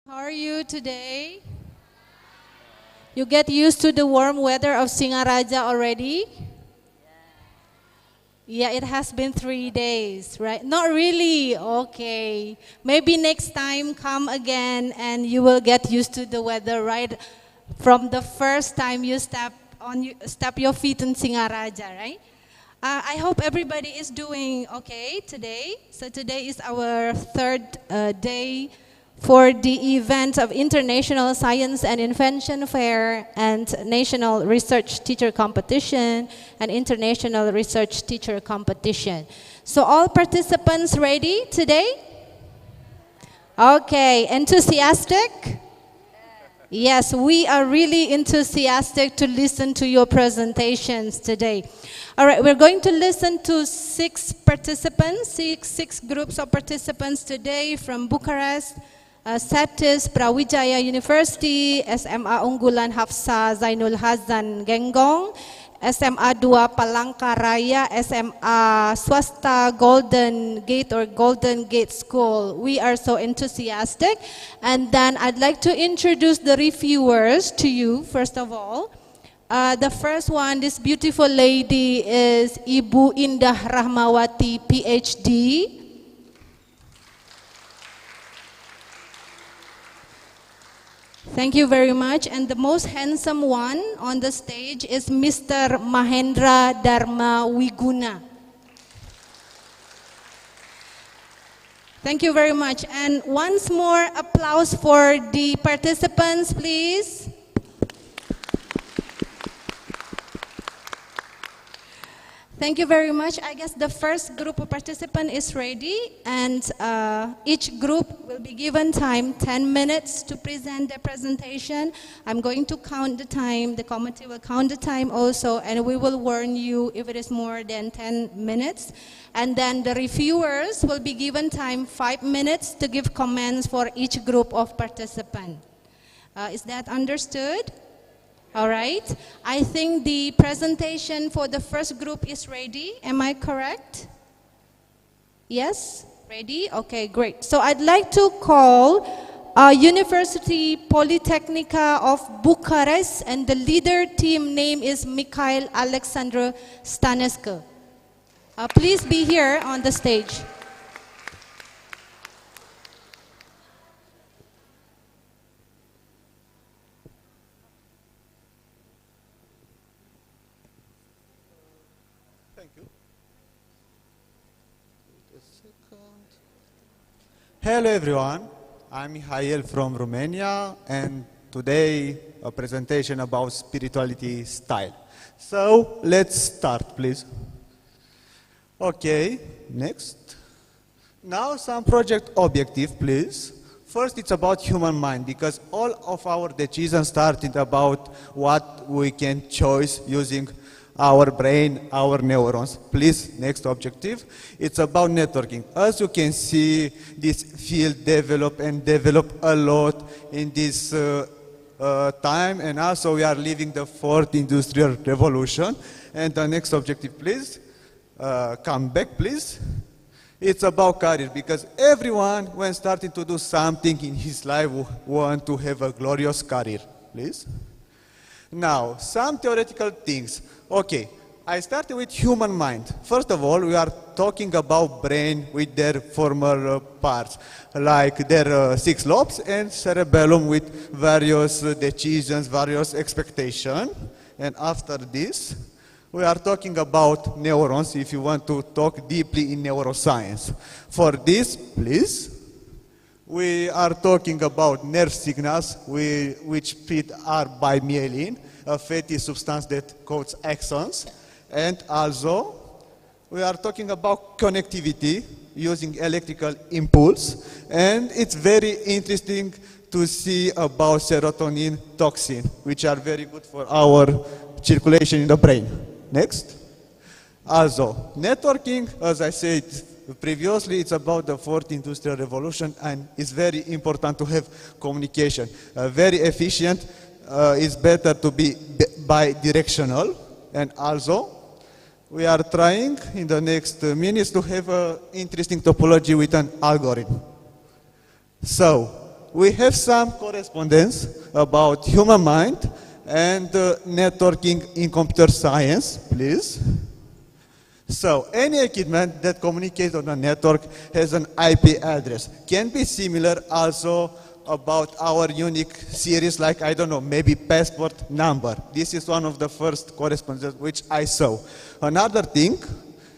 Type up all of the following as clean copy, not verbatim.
How are you today? You get used to the warm weather of Singaraja already? Yeah, it has been 3 days, right? Not really, okay. Maybe next time come again and you will get used to the weather, right? From the first time you step your feet in Singaraja, right? I hope everybody is doing okay today. So today is our third day for the event of International Science and Invention Fair and National Research Teacher Competition and International Research Teacher Competition. So all participants ready today? Okay, enthusiastic? Yes, we are really enthusiastic to listen to your presentations today. All right, we're going to listen to six groups of participants today from Bucharest, Satis Brawijaya University, SMA Unggulan Hafsa Zainul Hazan Genggong, SMA 2 Palangkaraya, SMA Swasta Golden Gate or Golden Gate School. We are so enthusiastic. And then I'd like to introduce the reviewers to you, first of all. The first one, this beautiful lady is Ibu Indah Rahmawati, PhD. Thank you very much. And the most handsome one on the stage is Mr. Mahendra Dharma Wiguna. Thank you very much. And once more, applause for the participants, please. Thank you very much. I guess the first group of participants is ready, and each group will be given time, 10 minutes to present their presentation. I'm going to count the time, the committee will count the time also, and we will warn you if it is more than 10 minutes. And then the reviewers will be given time, 5 minutes to give comments for each group of participants. Is that understood? All right. I think the presentation for the first group is ready. Am I correct? Yes? Ready? Okay, great. So I'd like to call University Polytechnica of Bucharest, and the leader team name is Mikhail Alexandru Stanescu. Please be here on the stage. Hello everyone, I'm Mihail from Romania, and today a presentation about spirituality style. So let's start, please. Okay, next. Now some project objective, please. First, it's about human mind, because all of our decisions started about what we can choose using our brain, our neurons. Please, next objective. It's about networking. As you can see, this field develop a lot in this time, and also we are living the fourth industrial revolution. And the next objective, please. Come back, please. It's about career, because everyone, when starting to do something in his life, want to have a glorious career. Please. Now, some theoretical things. Okay, I started with human mind. First of all, we are talking about brain with their formal parts, like their 6 lobes and cerebellum with various decisions, various expectations. And after this, we are talking about neurons, if you want to talk deeply in neuroscience. For this, please, we are talking about nerve signals which feed are by myelin, a fatty substance that codes axons. And also, we are talking about connectivity using electrical impulse. And it's very interesting to see about serotonin toxin, which are very good for our circulation in the brain. Next. Also, networking, as I said previously, it's about the fourth industrial revolution, and it's very important to have communication. Very efficient. It's better to be bi-directional. And also, we are trying in the next minutes to have an interesting topology with an algorithm. So, we have some correspondence about human mind and networking in computer science, please. So, any equipment that communicates on a network has an IP address. Can be similar also about our unique series, like, I don't know, maybe passport number. This is one of the first correspondences which I saw. Another thing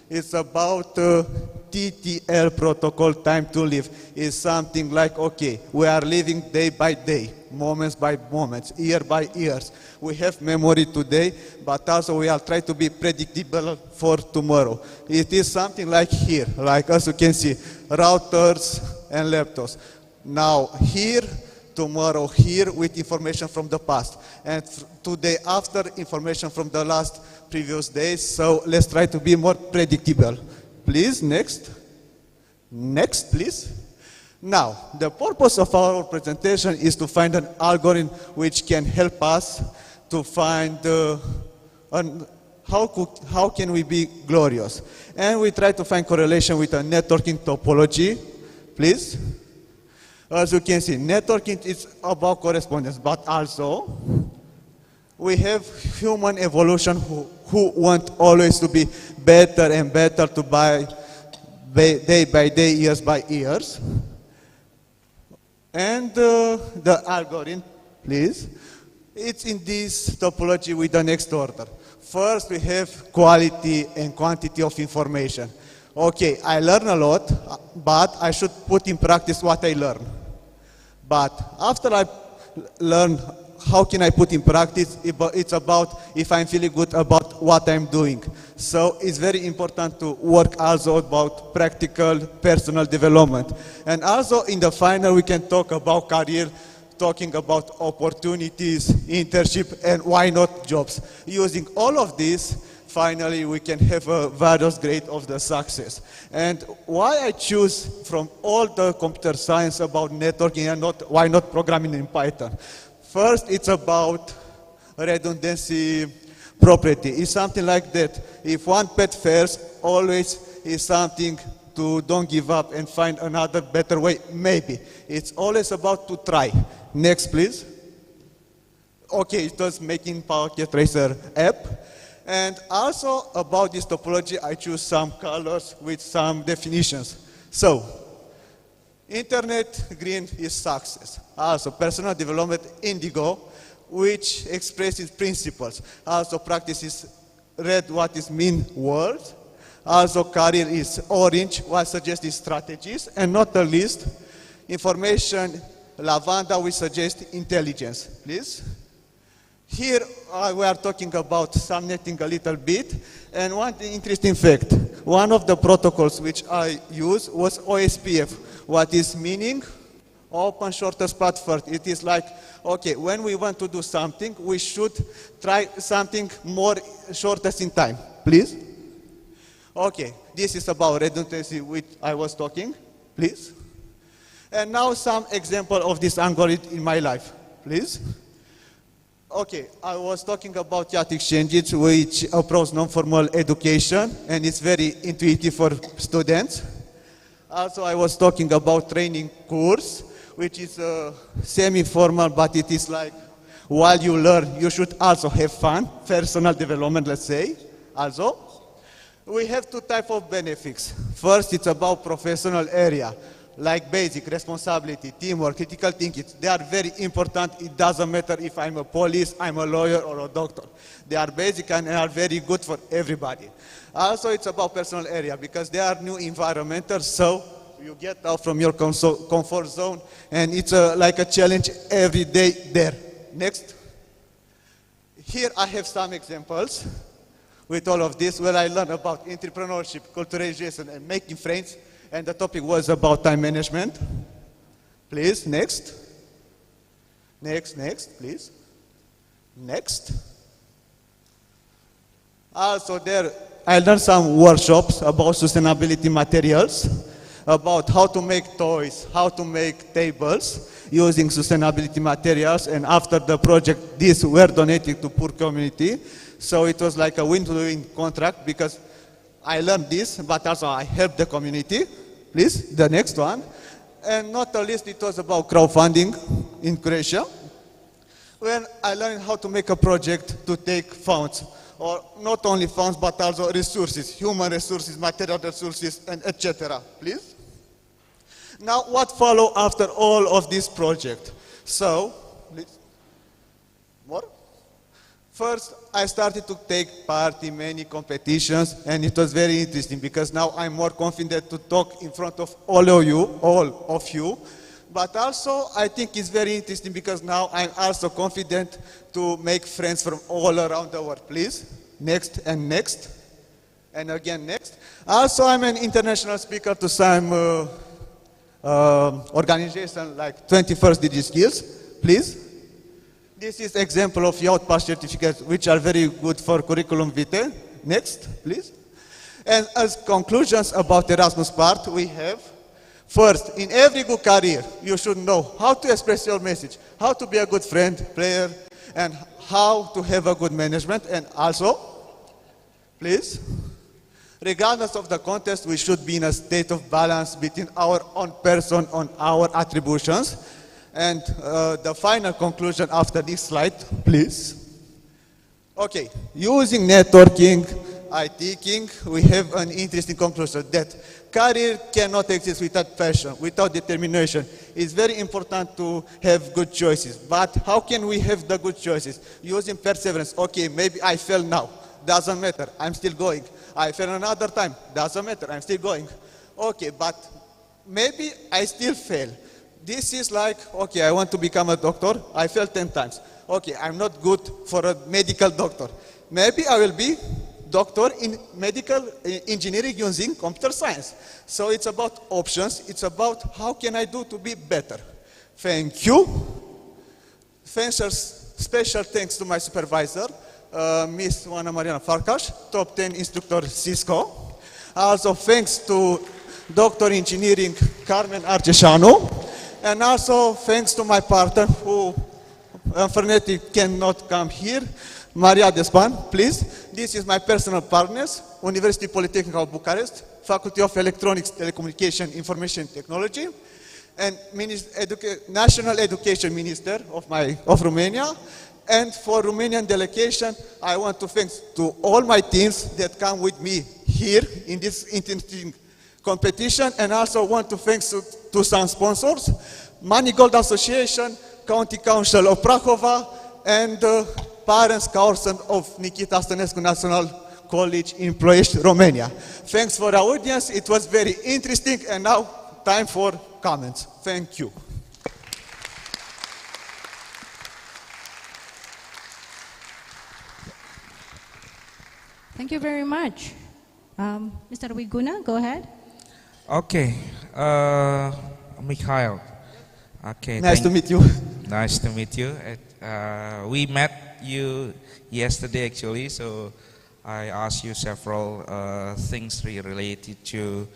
is about TTL protocol, time to live, is something like, okay, we are living day by day, moments by moments, year by years. We have memory today, but also we are trying to be predictable for tomorrow. It is something like here, like as you can see, routers and laptops. Now here, tomorrow here with information from the past, and today after information from the last previous days. So let's try to be more predictable. Please, next. Next, please. Now, the purpose of our presentation is to find an algorithm which can help us to find how can we be glorious. And we try to find correlation with a networking topology. Please. As you can see, networking is about correspondence, but also we have human evolution who want always to be better and better to buy day by day, years by years. And the algorithm, please, it's in this topology with the next order. First, we have quality and quantity of information. Okay, I learn a lot, but I should put in practice what I learn. But after I learn how can I put in practice, it's about if I'm feeling good about what I'm doing. So it's very important to work also about practical personal development. And also in the final we can talk about career, talking about opportunities, internship, and why not jobs. Using all of this, finally we can have a various grade of the success. And why I choose from all the computer science about networking and why not programming in Python? First, it's about redundancy property. It's something like that. If one path fails, always is something to don't give up and find another better way, maybe. It's always about to try. Next, please. Okay, it was making Pocket Tracer app. And also about this topology, I choose some colors with some definitions. So, Internet green is success. Also, personal development indigo, which expresses principles. Also, practices red, what is mean words. Also, career is orange, what suggests strategies. And not the least, information, lavanda, which suggests intelligence. Please. Here we are talking about subnetting a little bit, and one interesting fact, one of the protocols which I used was OSPF. What is meaning? Open shortest path first. It is like, okay, when we want to do something, we should try something more shortest in time. Please? Okay, this is about redundancy which I was talking. Please? And now some example of this algorithm in my life. Please? Okay, I was talking about yacht exchanges which approach non-formal education, and it's very intuitive for students. Also, I was talking about training course, which is semi-formal, but it is like while you learn, you should also have fun, personal development, let's say. Also, we have two types of benefits. First, it's about professional area, like basic responsibility, teamwork, critical thinking. They are very important. It doesn't matter if I'm a police, I'm a lawyer, or a doctor. They are basic and are very good for everybody. Also, it's about personal area because they are new environmentals, so you get out from your comfort zone, and it's like a challenge every day there. Next. Here I have some examples with all of this where I learned about entrepreneurship, culturalization, and making friends. And the topic was about time management. Please, next. Next, please. Next. Also there, I learned some workshops about sustainability materials, about how to make toys, how to make tables using sustainability materials. And after the project, these were donated to poor community. So it was like a win-win contract because I learned this, but also I helped the community. Please, the next one. And not the least, it was about crowdfunding in Croatia, when I learned how to make a project to take funds, or not only funds, but also resources, human resources, material resources, and etc. Please. Now, what follow after all of this project? So, please. More? First, I started to take part in many competitions, and it was very interesting because now I'm more confident to talk in front of all of you. But also, I think it's very interesting because now I'm also confident to make friends from all around the world. Please, next and next, and again next. Also, I'm an international speaker to some organizations like 21st Digi Skills. Please. This is example of youth pass certificates, which are very good for curriculum vitae. Next, please. And as conclusions about Erasmus part, we have, first, in every good career, you should know how to express your message, how to be a good friend, player, and how to have a good management. And also, please, regardless of the context, we should be in a state of balance between our own person and our attributions. And the final conclusion after this slide, please. Okay, using networking, ITing, we have an interesting conclusion that career cannot exist without passion, without determination. It's very important to have good choices. But how can we have the good choices? Using perseverance. Okay, maybe I fail now. Doesn't matter. I'm still going. I fail another time. Doesn't matter. I'm still going. Okay, but maybe I still fail. This is like, okay, I want to become a doctor. I failed 10 times. Okay, I'm not good for a medical doctor. Maybe I will be doctor in medical engineering using computer science. So it's about options. It's about how can I do to be better. Thank you. Special thanks to my supervisor, Miss Ana Mariana Farkas, top 10 instructor Cisco. Also thanks to Doctor Engineering Carmen Arceșanu. And also thanks to my partner who unfortunately cannot come here, Maria Despan, please. This is my personal partners, University Polytechnic of Bucharest, Faculty of Electronics, Telecommunication, Information Technology, and National Education Minister of Romania. And for Romanian delegation, I want to thank to all my teams that come with me here in this interesting competition, and also want to thank to some sponsors, Manigold Association, County Council of Prahova, and Parents Council of Nikita Stănescu National College in Ploiești, Romania. Thanks for our audience. It was very interesting, and now time for comments. Thank you. Thank you very much. Mr. Wiguna, go ahead. Okay, Mikhail. Okay, nice to meet you. Nice to meet you. We met you yesterday actually, so I asked you several things related to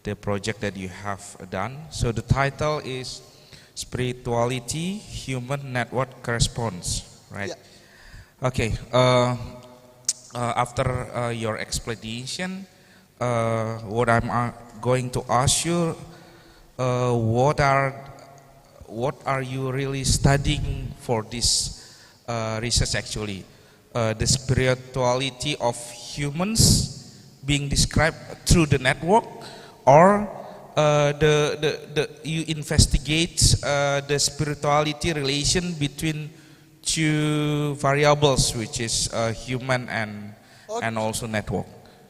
the project that you have done. So the title is Spirituality Human Network Response, right? Yeah. Okay, after your explanation, what I'm going to ask you, what are you really studying for this research actually? The spirituality of humans being described through the network, or you investigate the spirituality relation between two variables, which is human and also network.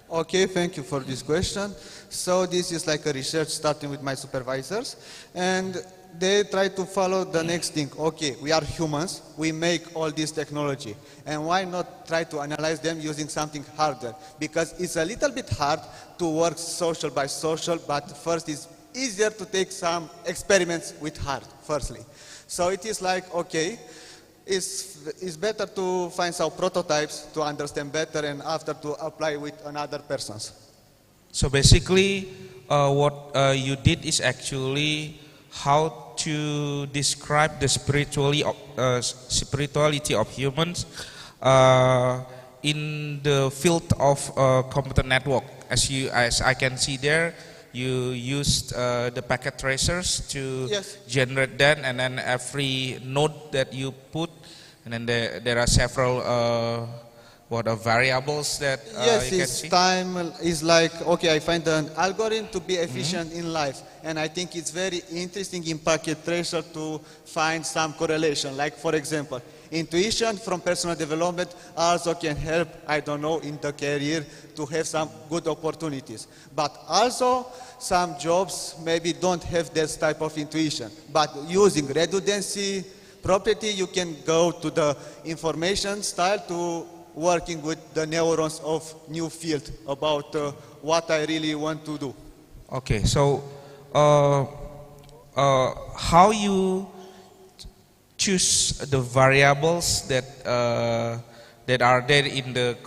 Okay, thank you for this question. So this is like a research starting with my supervisors, and they try to follow the next thing. Okay, we are humans, we make all this technology, and why not try to analyze them using something harder? Because it's a little bit hard to work social by social, but first it's easier to take some experiments with hard, firstly. So it is like, okay, it's better to find some prototypes to understand better and after to apply with another persons. So basically what you did is actually how to describe the spirituality of humans in the field of computer network. As I can see there, you used the packet tracers to Yes. generate that, and then every node that you put, and then there are several variables that Yes, you can it's see. time is like, okay, I find an algorithm to be efficient in life. And I think it's very interesting in packet tracer to find some correlation. Like, for example, intuition from personal development also can help, I don't know, in the career to have some good opportunities. But also, some jobs maybe don't have this type of intuition. But using redundancy property, you can go to the information style to working with the neurons of new field about what I really want to do. Okay, so how you choose the variables that that are there in the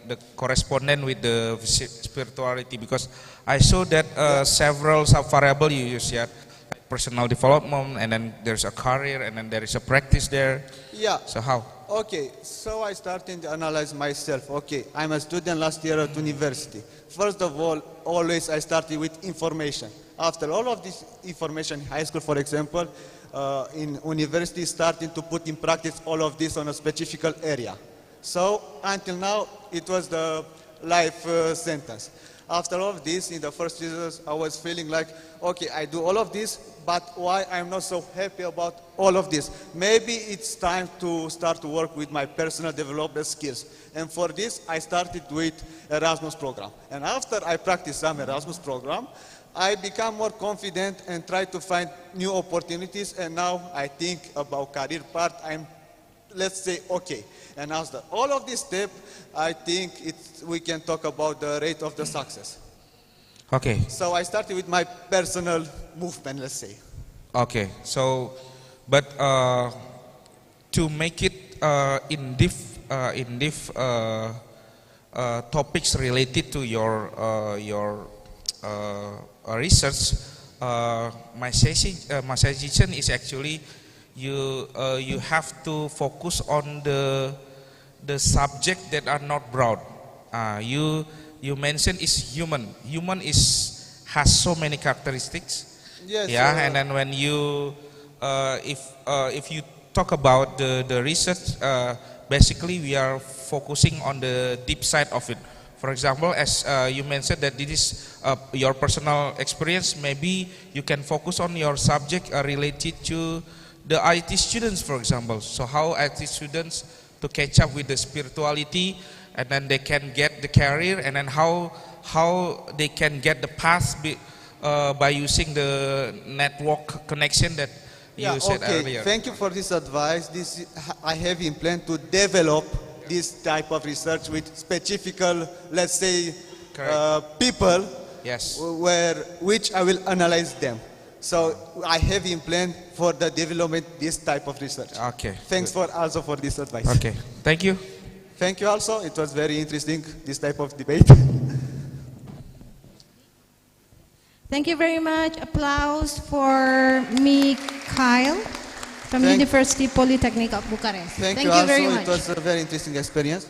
the correspondent with the spirituality? Because I saw that several sub variable you use, yeah, like personal development, and then there's a career, and then there is a practice there. Yeah. So how? Okay, so I started to analyze myself. Okay, I'm a student last year at university. First of all, always I started with information. After all of this information, high school, for example, in university, starting to put in practice all of this on a specific area. So until now, it was the life sentence. After all of this, in the first years, I was feeling like, okay, I do all of this, but why I'm not so happy about all of this? Maybe it's time to start to work with my personal development skills. And for this, I started with Erasmus program. And after I practiced some Erasmus program, I become more confident and try to find new opportunities. And now I think about career part, I'm, let's say, okay. And after all of this step, I think we can talk about the rate of the success. Okay. So I started with my personal movement, let's say. Okay. So, but to make it in diff topics related to your research, my suggestion is actually you have to focus on the subject that are not broad. You mentioned is human. Human has so many characteristics. Yes. Yeah, and then when you if you talk about the research, basically we are focusing on the deep side of it. For example, as you mentioned that this is your personal experience, maybe you can focus on your subject related to the IT students, for example. So how IT students to catch up with the spirituality, and then they can get the career, and then how they can get the path by using the network connection that you said earlier. Thank you for this advice. I have in plan to develop this type of research with specific, let's say, people, yes, which I will analyze them. So I have in plan for the development this type of research. Okay. Thanks also for this advice. Okay. Thank you. Thank you also. It was very interesting, this type of debate. Thank you very much. Applause for Mikhail from University Polytechnic of Bucharest. Thank you very also. much. It was a very interesting experience.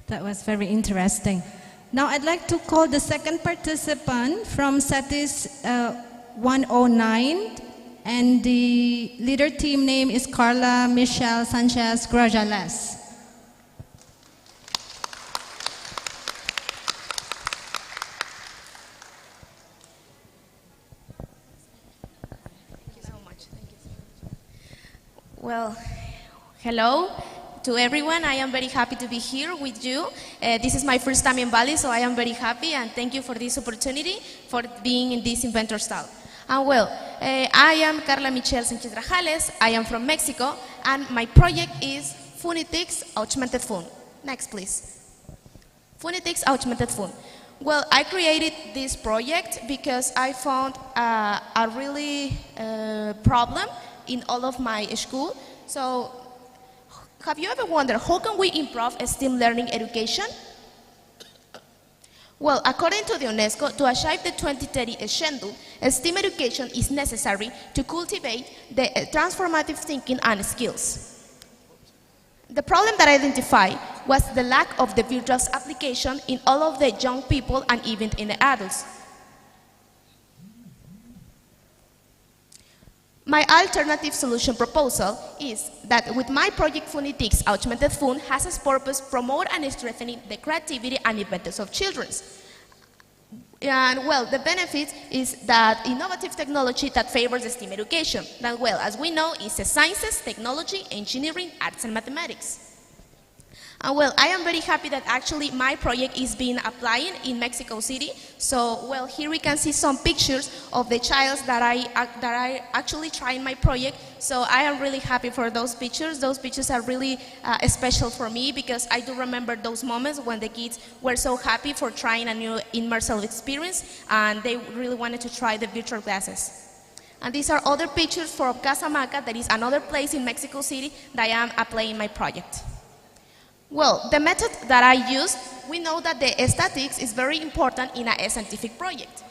That was very interesting. Now I'd like to call the second participant from SETIS 109, and the leader team name is Carla Michelle Sanchez Grajales. Thank you so much. Well, hello to everyone. I am very happy to be here with you. This is my first time in Bali, so I am very happy, and thank you for this opportunity for being in this Inventors style. And well, I am Carla Michelle Sanchez Grajales. I am from Mexico, and my project is Phonetics Augmented Phone. Next, please. Phonetics Augmented Phone. Well, I created this project because I found a really problem in all of my school. So, have you ever wondered how can we improve STEAM learning education? Well, according to the UNESCO, to achieve the 2030 schedule, STEAM education is necessary to cultivate the transformative thinking and skills. The problem that I identified was the lack of the virtual application in all of the young people and even in the adults. My alternative solution proposal is that with my project Phonetics Augmented Fund has as purpose promote and strengthening the creativity and inventors of children. And well, the benefit is that innovative technology that favors STEAM education, that well, as we know, is the sciences, technology, engineering, arts and mathematics. And well, I am very happy that actually my project is being applied in Mexico City. So, well, here we can see some pictures of the childs that I actually trying my project. So I am really happy for those pictures. Those pictures are really special for me because I do remember those moments when the kids were so happy for trying a new immersive experience and they really wanted to try the virtual classes. And these are other pictures from Casamaca, that is another place in Mexico City that I am applying my project. Well, the method that I use, we know that the statistics is very important in a scientific project.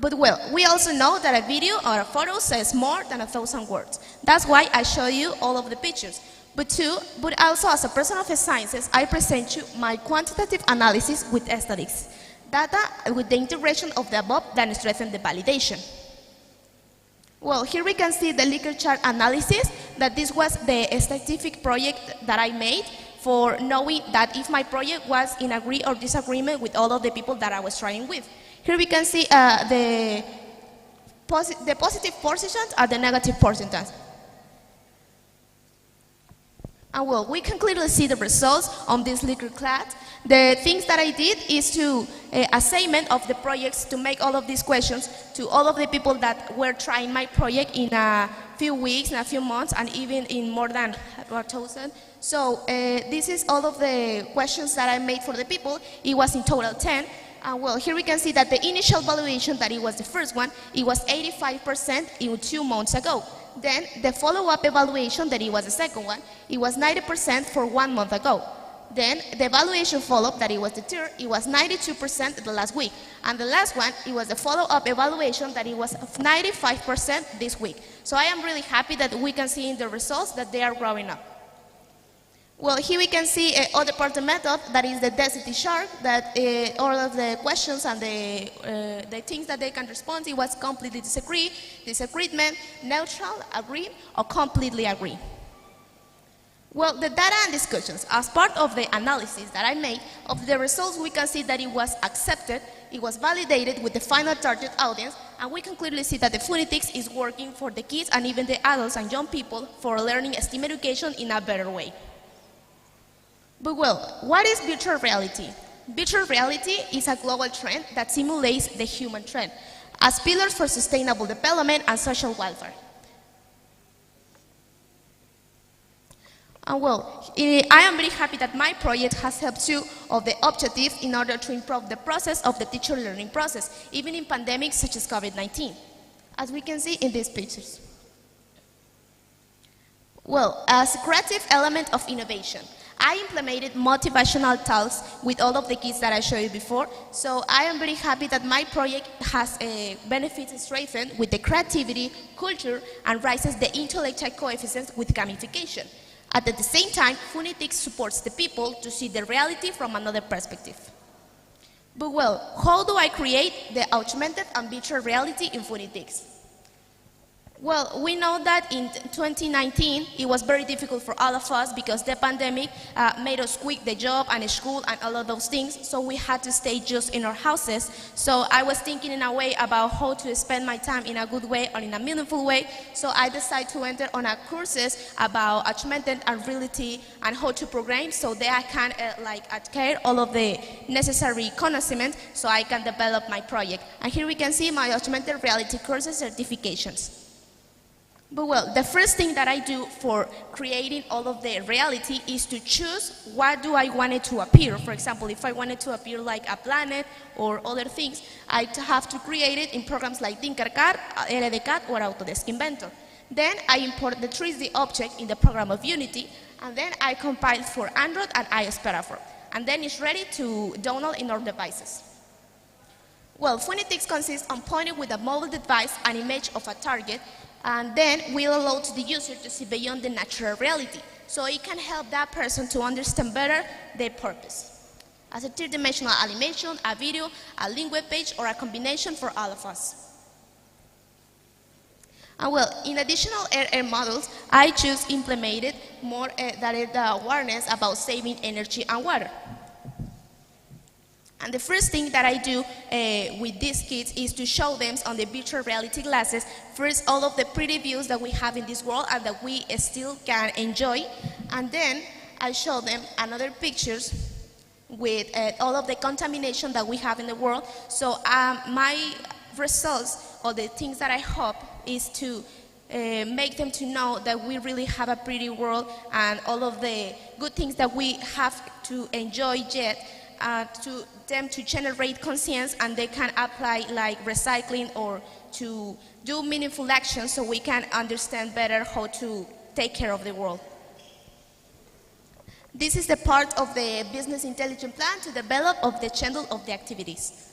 But well, we also know that a video or a photo says more than 1,000 words. That's why I show you all of the pictures. But also as a person of sciences, I present you my quantitative analysis with statistics. Data with the integration of the above that strengthen the validation. Well, here we can see the Likert chart analysis, that this was the scientific project that I made for knowing that if my project was in agree or disagreement with all of the people that I was trying with. Here we can see the positive percentages and the negative percentages. And well, we can clearly see the results on this Likert class. The things that I did is to assignment of the projects to make all of these questions to all of the people that were trying my project in a few weeks, in a few months, and even in more than 1,000. So this is all of the questions that I made for the people. It was in total 10. Well, here we can see that the initial valuation, that it was the first one, it was 85% in 2 months ago. Then the follow-up evaluation, that it was the second one, it was 90% for 1 month ago. Then the evaluation follow-up, that it was the third, it was 92% the last week. And the last one, it was the follow-up evaluation, that it was 95% this week. So I am really happy that we can see in the results that they are growing up. Well, here we can see other part of the method, that is the density chart, that all of the questions and the things that they can respond, it was completely disagree, disagreement, neutral, agree, or completely agree. Well, the data and discussions, as part of the analysis that I made of the results, we can see that it was accepted, it was validated with the final target audience, and we can clearly see that the phonetics is working for the kids and even the adults and young people for learning STEAM education in a better way. But well, what is virtual reality? Virtual reality is a global trend that simulates the human trend as pillars for sustainable development and social welfare. And well, I am very happy that my project has helped two of the objectives in order to improve the process of the teacher learning process, even in pandemics such as COVID-19, as we can see in these pictures. Well, as a creative element of innovation, I implemented motivational talks with all of the kids that I showed you before. So I am very happy that my project has benefits strengthened with the creativity, culture, and raises the intellectual coefficients with gamification. At the same time, phonetics supports the people to see the reality from another perspective. But well, how do I create the augmented and virtual reality in phonetics? Well, we know that in 2019, it was very difficult for all of us because the pandemic made us quit the job and school and all of those things, so we had to stay just in our houses. So I was thinking in a way about how to spend my time in a good way or in a meaningful way, so I decided to enter on a courses about augmented and reality and how to program so that I can acquire all of the necessary conocement so I can develop my project. And here we can see my augmented reality courses certifications. But well, the first thing that I do for creating all of the reality is to choose what do I want it to appear. For example, if I want it to appear like a planet or other things, I have to create it in programs like Tinkercad, Irtc, or Autodesk Inventor. Then I import the 3D object in the program of Unity, and then I compile for Android and iOS platform. And then it's ready to download in our devices. Well, phonetics consists on pointing with a mobile device an image of a target, and then we'll allow the user to see beyond the natural reality. So it can help that person to understand better their purpose. As a three-dimensional animation, a video, a link web page, or a combination for all of us. And well, in additional air models, I just implemented more direct awareness about saving energy and water. And the first thing that I do with these kids is to show them on the virtual reality glasses, first all of the pretty views that we have in this world and that we still can enjoy. And then I show them another pictures with all of the contamination that we have in the world. So my results, or the things that I hope, is to make them to know that we really have a pretty world and all of the good things that we have to enjoy yet, to them to generate conscience, and they can apply like recycling or to do meaningful actions so we can understand better how to take care of the world. This is the part of the business intelligence plan to develop of the schedule of the activities.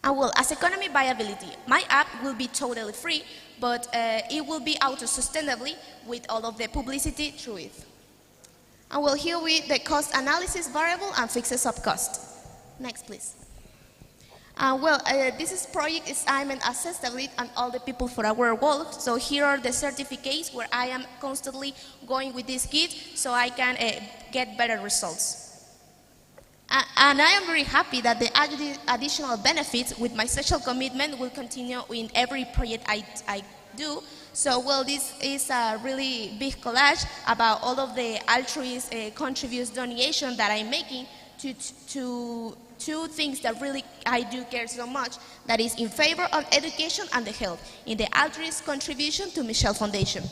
And well, as economy viability, my app will be totally free, but it will be auto-sustainably with all of the publicity through it. And well, here with the cost analysis variable and fixes of cost. Next, please. This project is aiming at sustainability and all the people for our world. So here are the certificates where I am constantly going with this kit so I can get better results. And I am very happy that the additional benefits with my social commitment will continue in every project I do. So, well, this is a really big collage about all of the altruist contributes donation that I'm making to two things that really I do care so much, that is in favor of education and the health, in the altruist contribution to Michelle Foundation.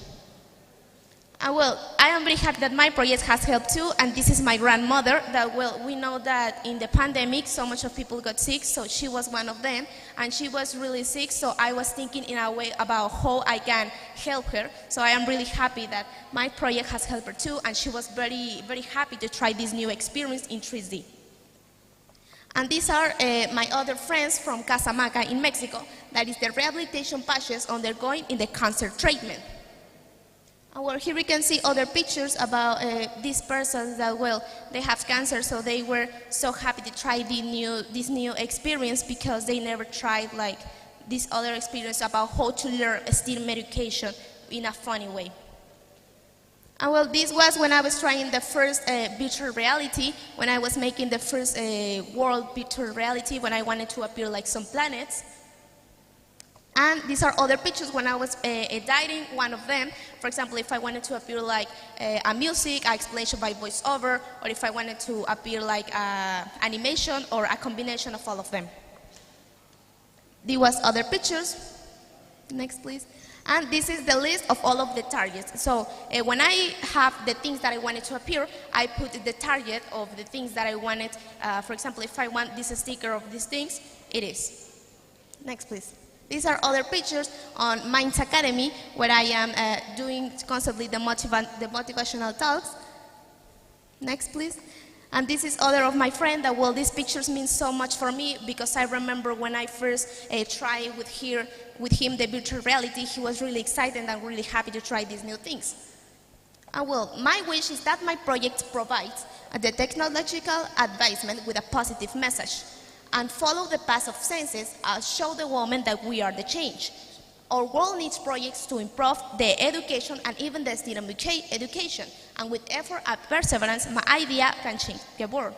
And well, I am very happy that my project has helped too, and this is my grandmother that, well, we know that in the pandemic so much of people got sick, so she was one of them, and she was really sick, so I was thinking in a way about how I can help her. So I am really happy that my project has helped her too, and she was very, very happy to try this new experience in 3D. And these are my other friends from Casamaca in Mexico, that is the rehabilitation patients undergoing in the cancer treatment. And well, here we can see other pictures about these persons that, well, they have cancer, so they were so happy to try this new experience because they never tried like this other experience about how to learn still medication in a funny way. And well, this was when I was trying the first virtual reality, when I was making the first world virtual reality, when I wanted to appear like some planets. And these are other pictures when I was editing one of them. For example, if I wanted to appear like a music, an explanation by voiceover, or if I wanted to appear like animation or a combination of all of them. There was other pictures. Next, please. And this is the list of all of the targets. So when I have the things that I wanted to appear, I put the target of the things that I wanted. For example, if I want this sticker of these things, it is. Next, please. These are other pictures on Minds Academy, where I am doing constantly the motivational talks. Next, please. And this is other of my friend that, well, these pictures mean so much for me because I remember when I first tried with him the virtual reality, he was really excited and really happy to try these new things. And well, my wish is that my project provides the technological advancement with a positive message, and follow the path of senses and show the woman that we are the change. Our world needs projects to improve the education and even the STEM education, and with effort and perseverance, my idea can change the world.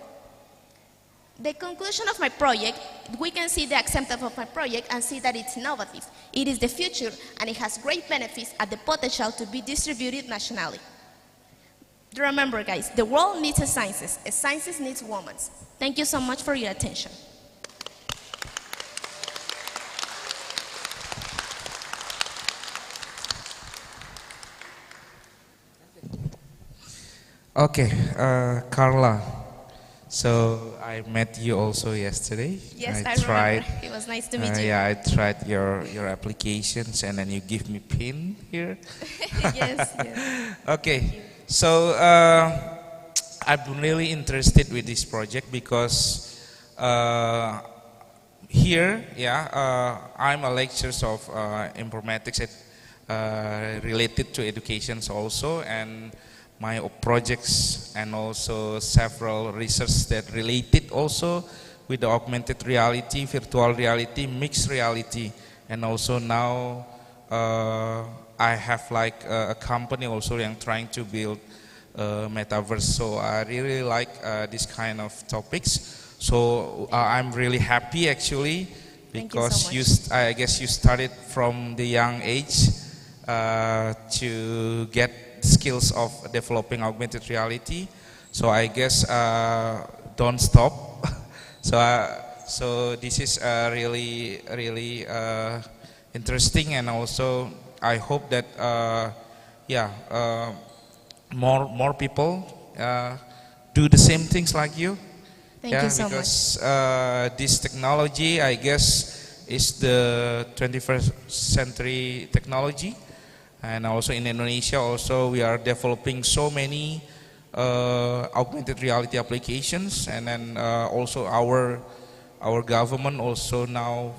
The conclusion of my project, we can see the acceptance of my project and see that it's innovative. It is the future, and it has great benefits and the potential to be distributed nationally. Remember, guys, the world needs sciences needs women. Thank you so much for your attention. Okay, Carla. So I met you also yesterday. Yes, I remember. It was nice to meet you. Yeah, I tried your applications, and then you give me pin here. Yes. Okay, so I'm really interested with this project because here, yeah, I'm a lecturer of informatics related to education also, and my projects and also several research that related also with the augmented reality, virtual reality, mixed reality, and also now I have like a company also yang trying to build metaverse. So I really like this kind of topics. So I'm really happy actually because Thank you so much. I guess you started from the young age to get skills of developing augmented reality. So I guess don't stop. So this is really interesting, and also I hope that more people do the same things like you. Thank you so much. Because this technology, I guess, is the 21st century technology, and also in Indonesia, also we are developing so many augmented reality applications, and then also our government also now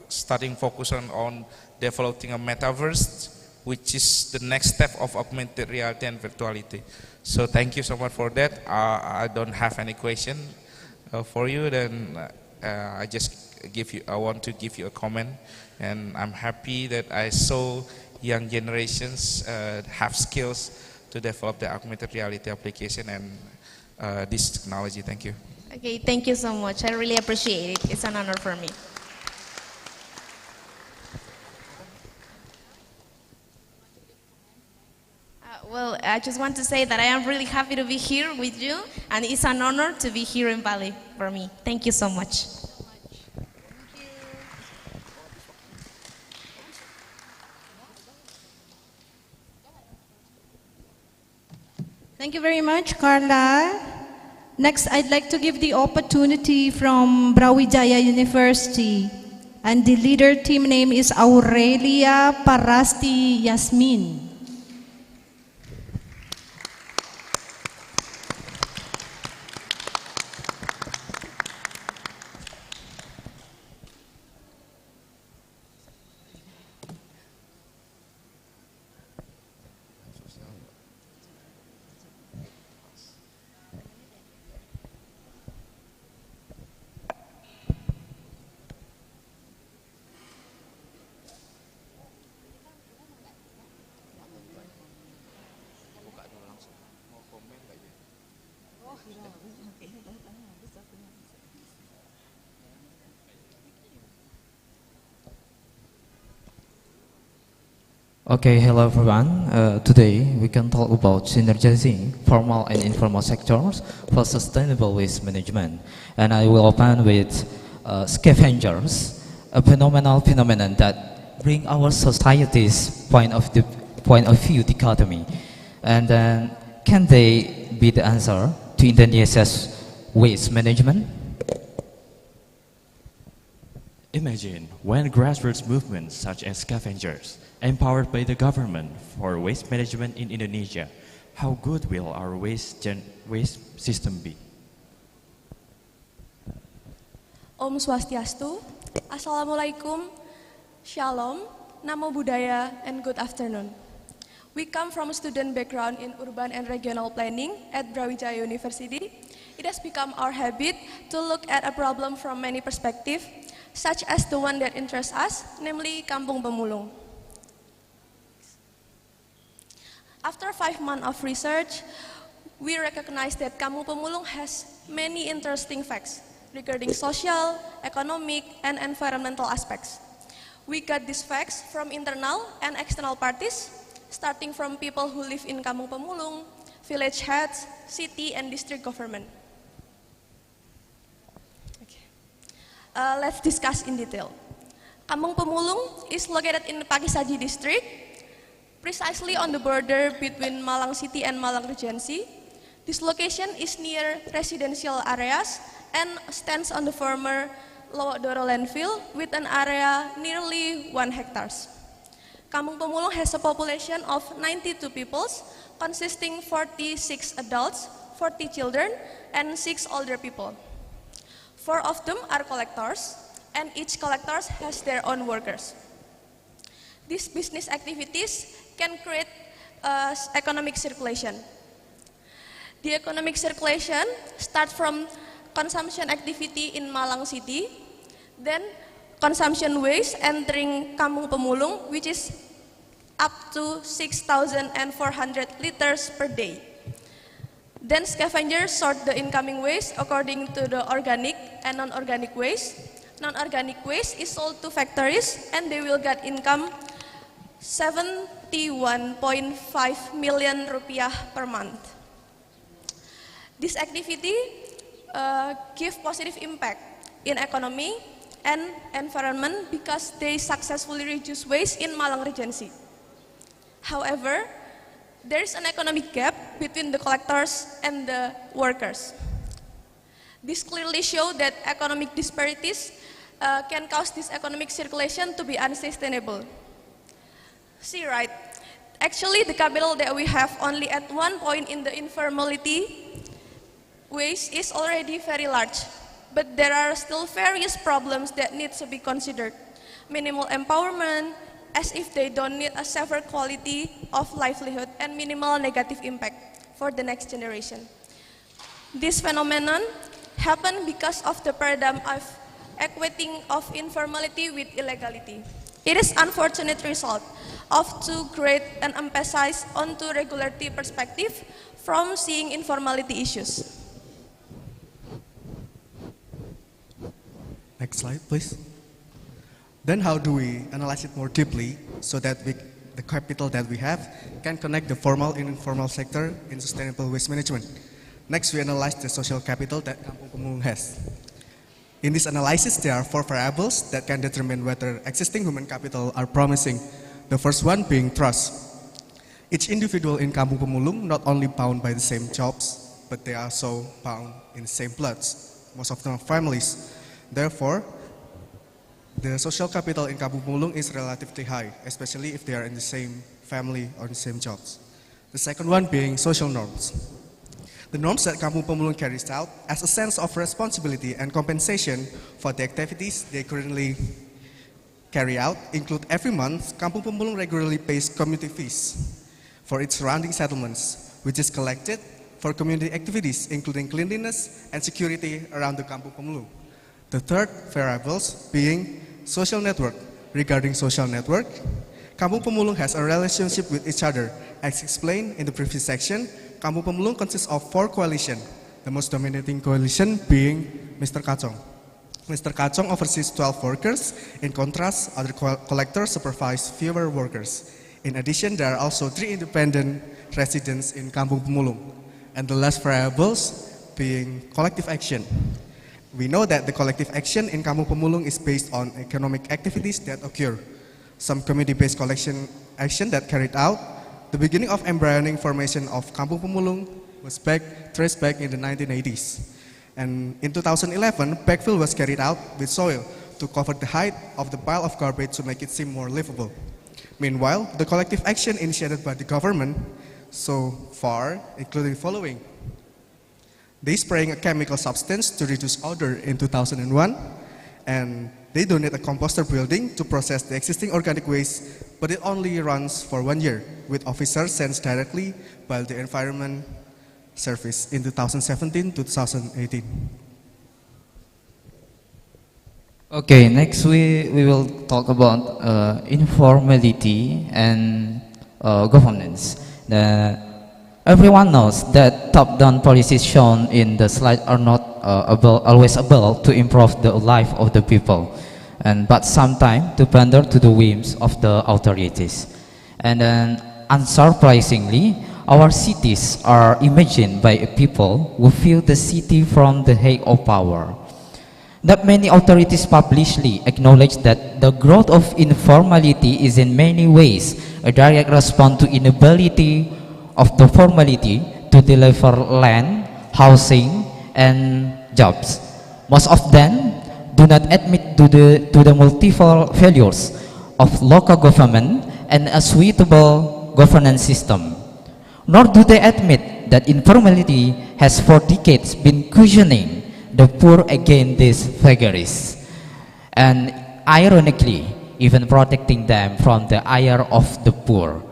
starting focus on developing a metaverse, which is the next step of augmented reality and virtuality. So thank you so much for that. I don't have any question for you. Then I want to give you a comment, and I'm happy that I saw young generations have skills to develop the augmented reality application and this technology. Thank you. Okay, thank you so much. I really appreciate it. It's an honor for me. Well, I just want to say that I am really happy to be here with you, and it's an honor to be here in Bali for me. Thank you so much. Thank you very much, Carla. Next, I'd like to give the opportunity from Brawijaya University. And the leader team name is Aurelia Parasti Yasmin. Okay, hello everyone. Today we can talk about synergizing formal and informal sectors for sustainable waste management. And I will open with scavengers, a phenomenon that bring our society's point of view dichotomy. And then can they be the answer to Indonesia's waste management? Imagine when grassroots movements such as scavengers, empowered by the government for waste management in Indonesia, how good will our waste system be? Om Swastiastu, Assalamualaikum, Shalom, Namo Buddhaya, and good afternoon. We come from a student background in urban and regional planning at Brawijaya University. It has become our habit to look at a problem from many perspectives, such as the one that interests us, namely Kampung Pemulung. After 5 months of research, we recognize that Kampung Pemulung has many interesting facts regarding social, economic, and environmental aspects. We got these facts from internal and external parties, starting from people who live in Kampung Pemulung, village heads, city and district government. Let's discuss in detail. Kampung Pemulung is located in the Pakisaji district, precisely on the border between Malang City and Malang Regency. This location is near residential areas and stands on the former Lowok Doro landfill with an area nearly 1 hectare. Kampung Pemulung has a population of 92 peoples, consisting 46 adults, 40 children, and 6 older people. 4 of them are collectors, and each collector has their own workers. These business activities can create economic circulation. The economic circulation starts from consumption activity in Malang City, then consumption waste entering Kampung Pemulung, which is up to 6,400 liters per day. Then scavengers sort the incoming waste according to the organic and non-organic waste. Non-organic waste is sold to factories and they will get income 71.5 million rupiah per month. This activity give positive impact in economy and environment because they successfully reduce waste in Malang Regency. However, there is an economic gap between the collectors and the workers. This clearly shows that economic disparities can cause this economic circulation to be unsustainable. See, right? Actually, the capital that we have only at one point in the informality waste is already very large, but there are still various problems that need to be considered. Minimal empowerment, as if they don't need a safer quality of livelihood, and minimal negative impact for the next generation. This phenomenon happened because of the paradigm of equating of informality with illegality. It is unfortunate result of too great an emphasis onto regularity perspective from seeing informality issues. Next slide, please. Then how do we analyze it more deeply so that the capital that we have can connect the formal and informal sector in sustainable waste management? Next, we analyze the social capital that Kampung Pemulung has. In this analysis, there are 4 variables that can determine whether existing human capital are promising. The first one being trust. Each individual in Kampung Pemulung not only bound by the same jobs, but they are also bound in the same bloods. Most of them are families. Therefore, the social capital in Kampung Pemulung is relatively high, especially if they are in the same family or the same jobs. The second one being social norms. The norms that Kampung Pemulung carries out as a sense of responsibility and compensation for the activities they currently carry out include every month, Kampung Pemulung regularly pays community fees for its surrounding settlements, which is collected for community activities including cleanliness and security around the Kampung Pemulung. The third variables being social network. Regarding social network, Kampung Pemulung has a relationship with each other. As explained in the previous section, Kampung Pemulung consists of 4 coalitions, the most dominating coalition being Mr. Kacong. Mr. Kacong oversees 12 workers. In contrast, other collectors supervise fewer workers. In addition, there are also 3 independent residents in Kampung Pemulung. And the last variables being collective action. We know that the collective action in Kampung Pemulung is based on economic activities that occur. Some community-based collection action that carried out. The beginning of embryonic formation of Kampung Pemulung was traced back in the 1980s. And in 2011, backfill was carried out with soil to cover the height of the pile of garbage to make it seem more livable. Meanwhile, the collective action initiated by the government so far, including the following. They spraying a chemical substance to reduce odor in 2001, and they donate a composter building to process the existing organic waste, but it only runs for 1 year, with officers sent directly by the Environment Service in 2017 to 2018. Okay, next we will talk about informality and governance. Everyone knows that top-down policies shown in the slide are not always able to improve the life of the people, but sometimes to pander to the whims of the authorities. And then, unsurprisingly, our cities are imagined by people who feel the city from the height of power. That many authorities publicly acknowledge that the growth of informality is in many ways a direct response to inability of the formality to deliver land, housing, and jobs. Most of them do not admit to the multiple failures of local government and a suitable governance system. Nor do they admit that informality has for decades been cushioning the poor against these vagaries. and ironically, even protecting them from the ire of the poor.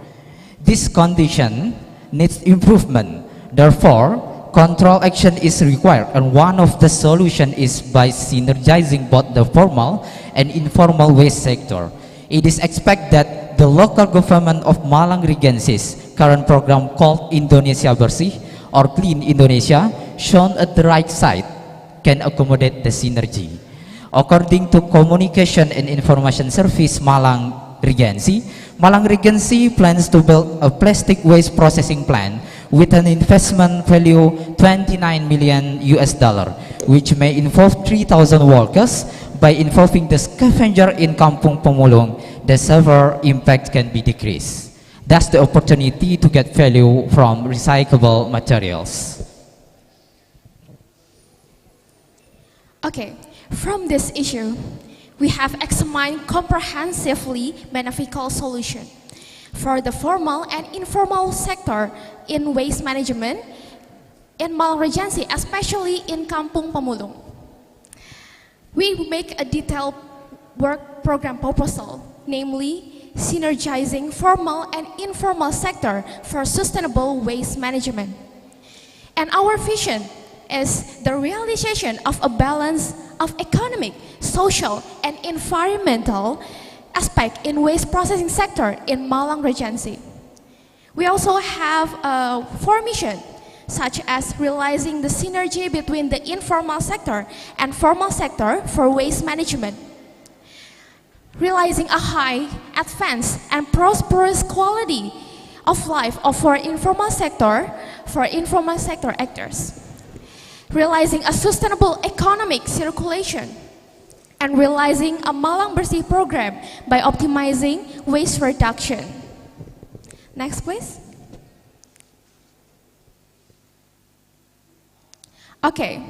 This condition needs improvement. Therefore, control action is required, and one of the solutions is by synergizing both the formal and informal waste sector. It is expected that the local government of Malang Regency's current program called Indonesia Bersih or Clean Indonesia, shown at the right side, can accommodate the synergy. According to Communication and Information Service Malang Regency plans to build a plastic waste processing plant with an investment value $29 million, which may involve 3,000 workers. By involving the scavenger in Kampung Pemulung, the severe impact can be decreased. That's the opportunity to get value from recyclable materials. Okay, from this issue, we have examined comprehensively beneficial solution for the formal and informal sector in waste management in Malang Regency, especially in Kampung Pemulung. We make a detailed work program proposal, namely synergizing formal and informal sector for sustainable waste management. And our vision is the realization of a balance of economic, social, and environmental aspect in waste processing sector in Malang Regency. We also have four missions, such as realizing the synergy between the informal sector and formal sector for waste management, realizing a high, advanced, and prosperous quality of life for informal sector actors, realizing a sustainable economic circulation, and realizing a Malang Bersih program by optimizing waste reduction. Next, please. Okay,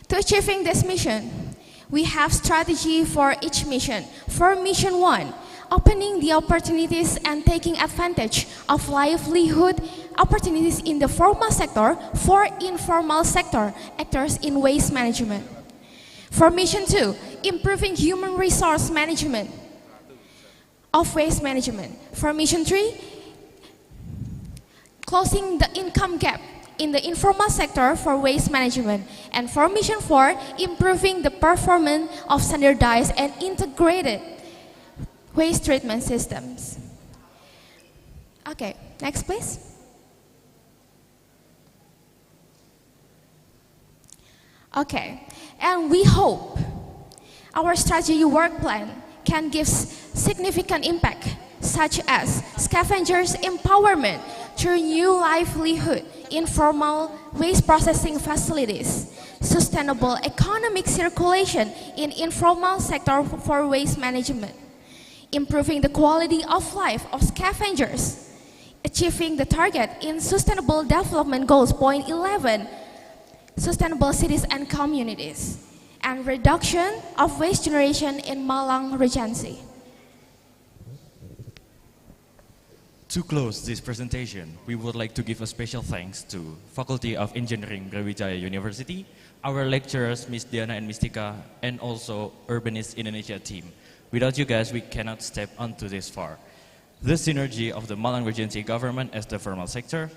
to achieving this mission, we have strategy for each mission. For mission 1, opening the opportunities and taking advantage of livelihood opportunities in the formal sector for informal sector actors in waste management. For mission 2, improving human resource management of waste management. For mission 3, closing the income gap in the informal sector for waste management. And for mission 4, improving the performance of standardized and integrated waste treatment systems. Okay, next please. Okay, and we hope our strategy work plan can give significant impact, such as scavengers empowerment through new livelihood, informal waste processing facilities, sustainable economic circulation in informal sector for waste management, improving the quality of life of scavengers, achieving the target in Sustainable Development Goals Point 11, sustainable cities and communities, and reduction of waste generation in Malang Regency. To close this presentation, we would like to give a special thanks to Faculty of Engineering Brawijaya University, our lecturers Ms. Diana and Ms. Tika, and also Urbanist Indonesia team. Without you guys, we cannot step onto this far. The synergy of the Malang Regency government as the formal sector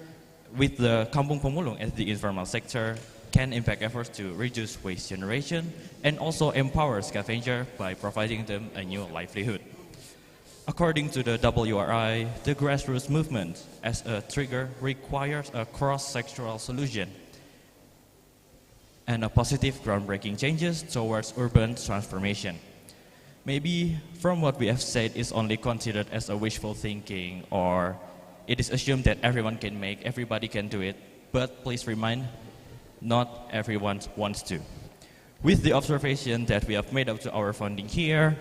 with the Kampung Pemulung as the informal sector can impact efforts to reduce waste generation and also empower scavengers by providing them a new livelihood. According to the WRI, the grassroots movement as a trigger requires a cross-sectoral solution and a positive groundbreaking changes towards urban transformation. Maybe from what we have said is only considered as a wishful thinking, or it is assumed that everyone can make, everybody can do it, but please remind, not everyone wants to. With the observation that we have made up to our funding here,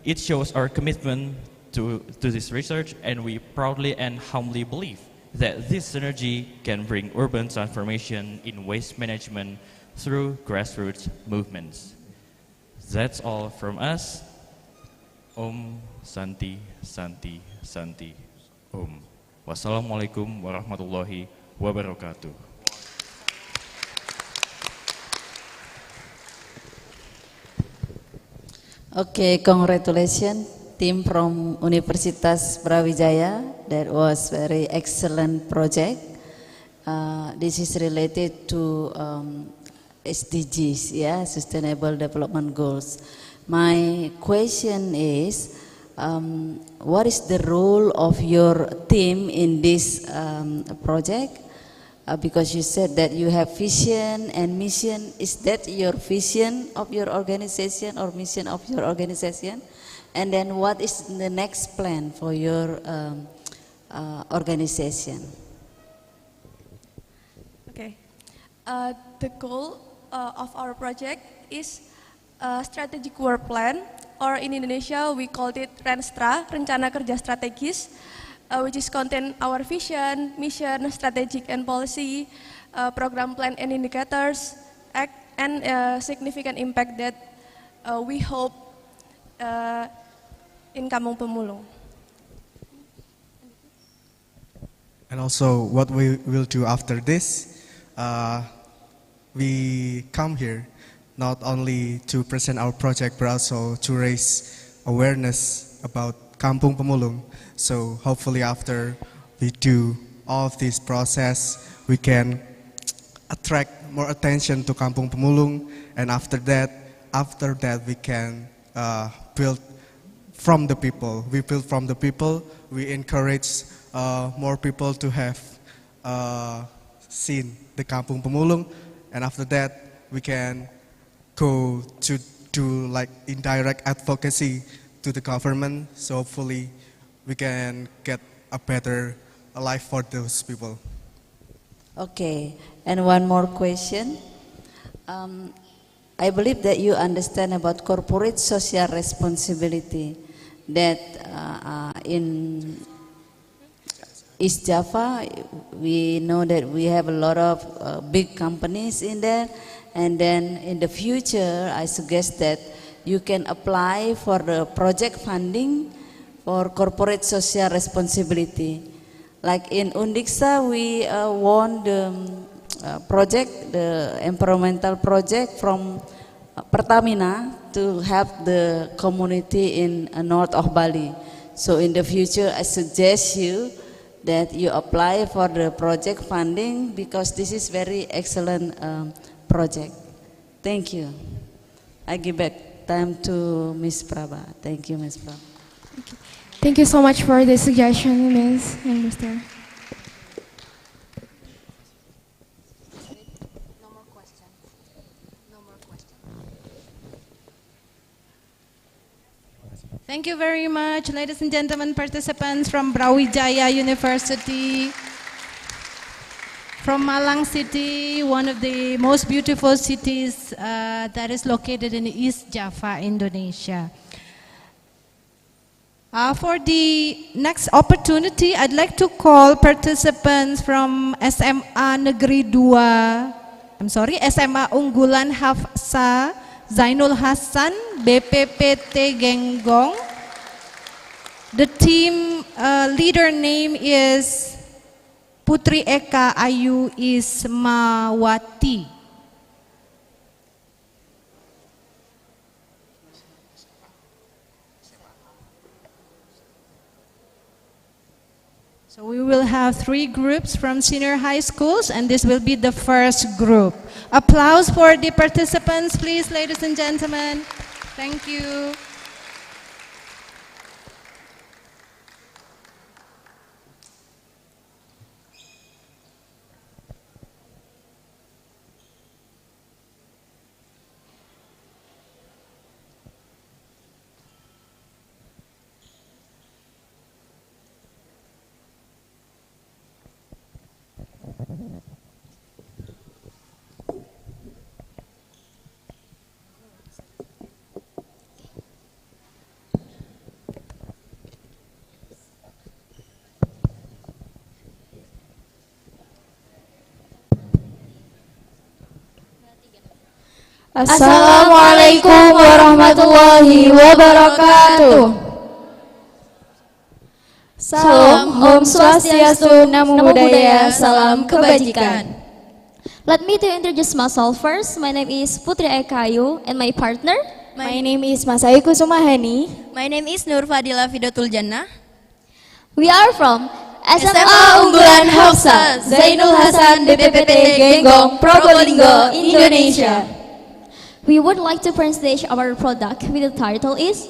it shows our commitment to this research, and we proudly and humbly believe that this synergy can bring urban transformation in waste management through grassroots movements. That's all from us. Om Santi Santi Santi Om. Wassalamualaikum warahmatullahi wabarakatuh. Okay, congratulations, team from Universitas Brawijaya. That was very excellent project. This is related to SDGs, yeah, Sustainable Development Goals. My question is, what is the role of your team in this project? Because you said that you have vision and mission. Is that your vision of your organization or mission of your organization? And then what is the next plan for your organization? Okay. The goal of our project is a strategic work plan, or in Indonesia we called it Renstra, Rencana Kerja Strategis, which is contain our vision, mission, strategic and policy, program plan and indicators, and significant impact that we hope in Kampung Pemulung. And also what we will do after this, we come here not only to present our project but also to raise awareness about Kampung Pemulung. So hopefully after we do all of this process, we can attract more attention to Kampung Pemulung, and after that we can build from the people. We build from the people. We encourage more people to have seen the Kampung Pemulung, and after that we can go to do like indirect advocacy to the government. So hopefully we can get a better life for those people. Okay, and one more question. I believe that you understand about corporate social responsibility, that in East Java, we know that we have a lot of big companies in there, and then in the future, I suggest that you can apply for the project funding for corporate social responsibility. Like in IYSA, we won the project, the environmental project from Pertamina to help the community in north of Bali. So in the future, I suggest you that you apply for the project funding, because this is very excellent project. Thank you. I give back time to Ms. Prabha. Thank you, Ms. Prabha. Thank you so much for the suggestion, Ms. and Mr. Thank you very much, ladies and gentlemen, participants from Brawijaya University, from Malang City, one of the most beautiful cities that is located in East Java, Indonesia. For the next opportunity, I'd like to call participants from SMA Negeri 2, SMA Unggulan Hafsa Zainul Hasan, BPPT Genggong. The team leader name is Putri Eka Ayu Ismawati. So we will have 3 groups from senior high schools, and this will be the first group. Applause for the participants, please, ladies and gentlemen. Thank you. Assalamualaikum warahmatullahi wabarakatuh. Salam Om Swastiastu, Namo Buddhaya, Salam Kebajikan. Let me to introduce myself first. My name is Putri Ekayu, and my partner My name is Masayu Kusumahani. My name is Nur Fadila Fidatul Jannah. We are from SMA Unggulan Hafsa, Zainul Hasan, BPPT Genggong, Probolinggo, Indonesia. We would like to present our product with the title is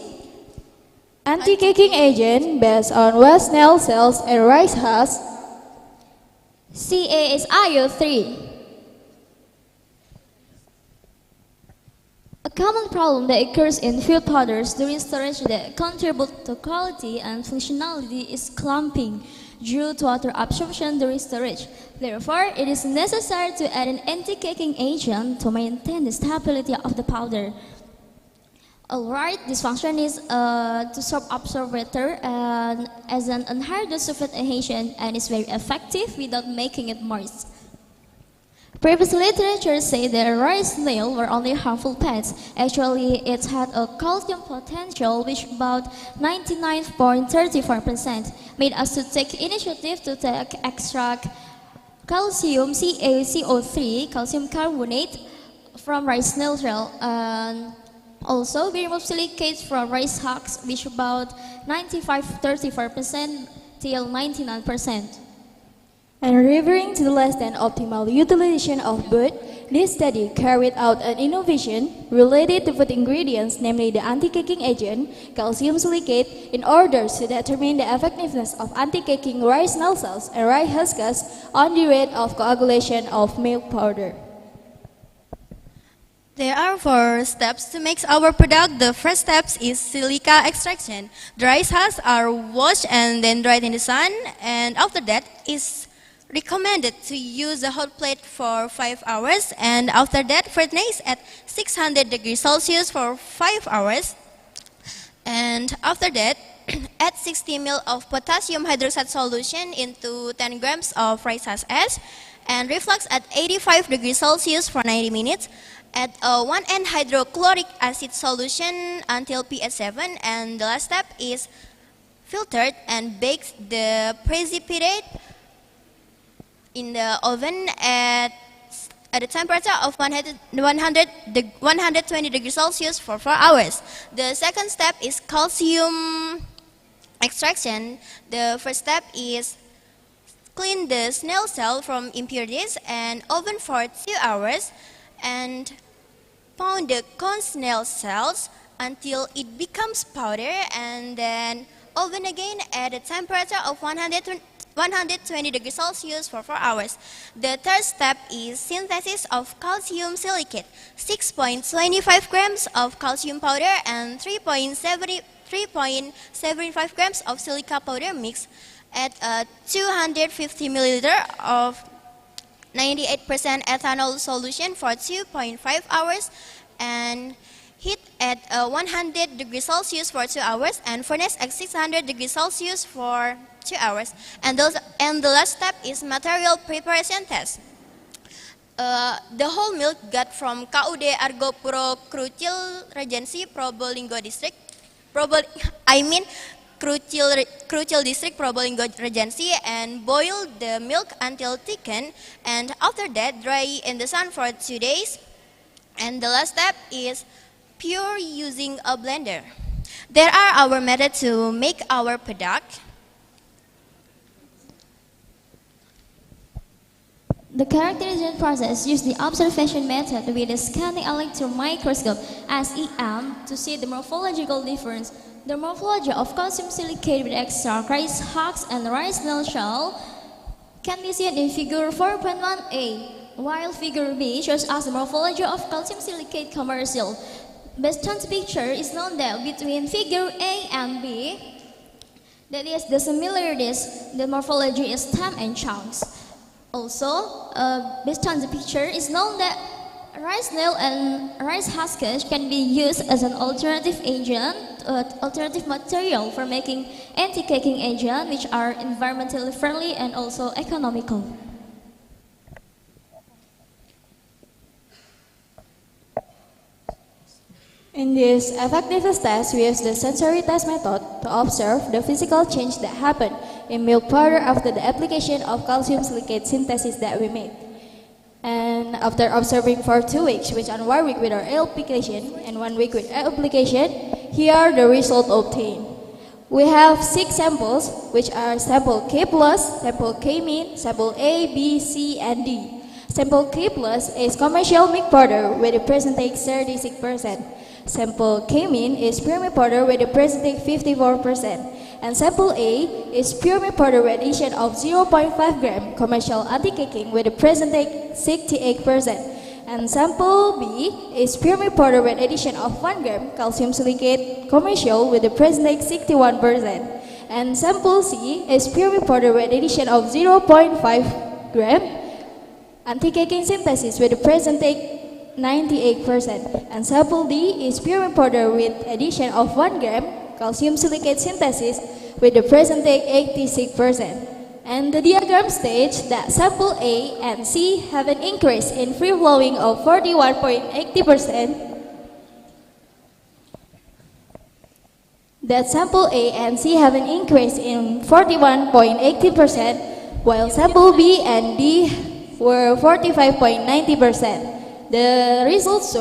Anti-caking agent based on West snail cells and rice husk. CASIO3. A common problem that occurs in field powders during storage that contribute to quality and functionality is clumping due to water absorption during storage. Therefore, it is necessary to add an anti-caking agent to maintain the stability of the powder. Alright, this function is to absorb water as an anhydrous sulfate agent and is very effective without making it moist. Previous literature said that rice snail were only harmful pets. Actually, it had a calcium potential which about 99.34% made us to take initiative to extract calcium CaCO3, calcium carbonate, from rice snail shell. Also, we remove silicates from rice husks, which about 95.34% till 99%. And referring to the less than optimal utilization of wood, this study carried out an innovation related to food ingredients, namely the anti-caking agent, calcium silicate, in order to determine the effectiveness of anti-caking rice snail cells and rice husks on the rate of coagulation of milk powder. There are 4 steps to make our product. The first step is silica extraction. The rice husks are washed and then dried in the sun, and after that is recommended to use a hot plate for 5 hours, and after that furnace at 600 degrees Celsius for 5 hours, and after that add 60 ml of potassium hydroxide solution into 10 grams of rice husk ash and reflux at 85 degrees Celsius for 90 minutes. Add a 1N hydrochloric acid solution until pH 7, and the last step is filtered and baked the precipitate in the oven at a temperature of 120 degrees Celsius for 4 hours. The second step is calcium extraction. The first step is clean the snail cell from impurities and oven for 2 hours and pound the corn snail cells until it becomes powder, and then oven again at a temperature of 120 degrees Celsius for 4 hours. The third step is synthesis of calcium silicate. 6.25 grams of calcium powder and 3.75 grams of silica powder mixed at a 250 milliliter of 98% ethanol solution for 2.5 hours and heat at 100 degrees Celsius for 2 hours and furnace at 600 degrees Celsius for 2 hours. And the last step is material preparation test. The whole milk got from KUD Argopuro Krucil Regency Probolinggo District. Krucil District Probolinggo Regency, and boil the milk until thickened, and after that dry in the sun for 2 days. And the last step is pure using a blender. There are our methods to make our product. The characterization process uses the observation method with a scanning electron microscope SEM to see the morphological difference. The morphology of calcium silicate with extract rice husks and rice snail shell can be seen in figure 4.1a, while figure B shows us the morphology of calcium silicate commercial. Based on the picture, it's known that between figure A and B, that is the similarities, the morphology is stem and chunks. Also, based on the picture, it's known that rice snail and rice husks can be used as an alternative agent, alternative material for making anti-caking agents, which are environmentally friendly and also economical. In this effectiveness test, we use the sensory test method to observe the physical change that happened in milk powder after the application of calcium silicate synthesis that we made. And after observing for 2 weeks, which are 1 week with our application and 1 week with application, here are the results obtained. We have 6 samples, which are sample K+, sample K min, sample A, B, C, and D. Sample K+ is commercial milk powder with a percentage 36%. Sample K min is pure milk powder with a percentage 54%. And sample A is pure milk powder with addition of 0.5 gram commercial anti-caking with a percentage 68%. And sample B is pure milk powder with addition of 1 gram calcium silicate commercial with a percentage 61%. And sample C is pure milk powder with addition of 0.5 gram anti-caking synthesis with a percentage 98%. And sample D is pure milk powder with addition of 1 gram calcium silicate synthesis with the percentage 86%. And the diagram states that sample A and C have an increase in free flowing of 41.80%. That sample A and C have an increase in 41.80%, while sample B and D were 45.90%. The results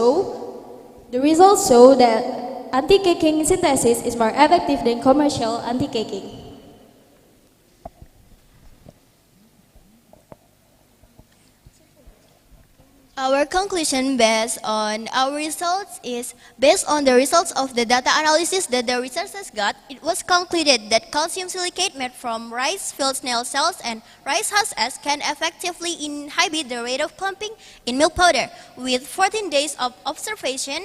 show that anti-caking synthesis is more effective than commercial anti-caking. Our conclusion based on our results is, based on the results of the data analysis that the researchers got, it was concluded that calcium silicate made from rice field snail cells and rice husks can effectively inhibit the rate of clumping in milk powder. With 14 days of observation,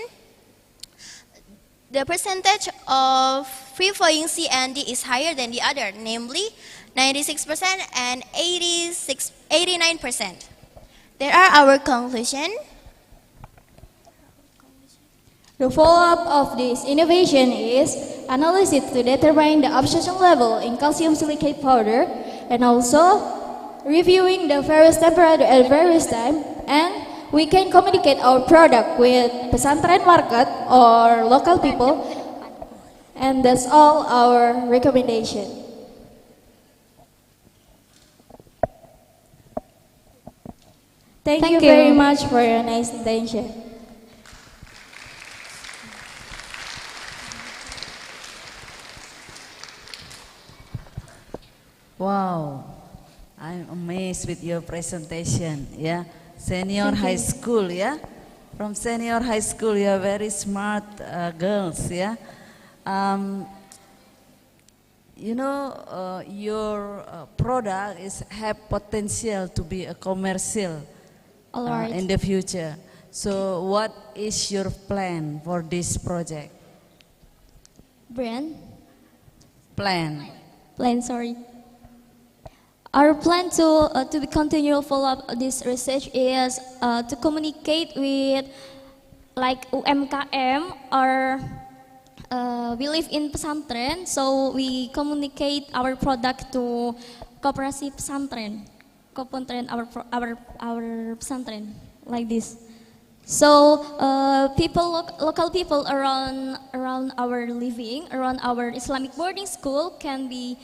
the percentage of free-flowing C and D is higher than the other, namely 96% and 89%. There are our conclusion. The follow-up of this innovation is analysis to determine the absorption level in calcium silicate powder, and also reviewing the various temperature at various time, and we can communicate our product with pesantren market or local people, and that's all our recommendation. Thank you very much for your nice attention. Wow, I'm amazed with your presentation. Yeah, senior high school. Yeah, from senior high school, you are very smart girls. Yeah, you know your product have potential to be a commercial in the future. So, what is your plan for this project? Plan, sorry. Our plan to be continual follow-up this research is to communicate with like UMKM or we live in pesantren, so we communicate our product to koperasi pesantren, our pesantren like this. So local people around our living, around our Islamic boarding school can be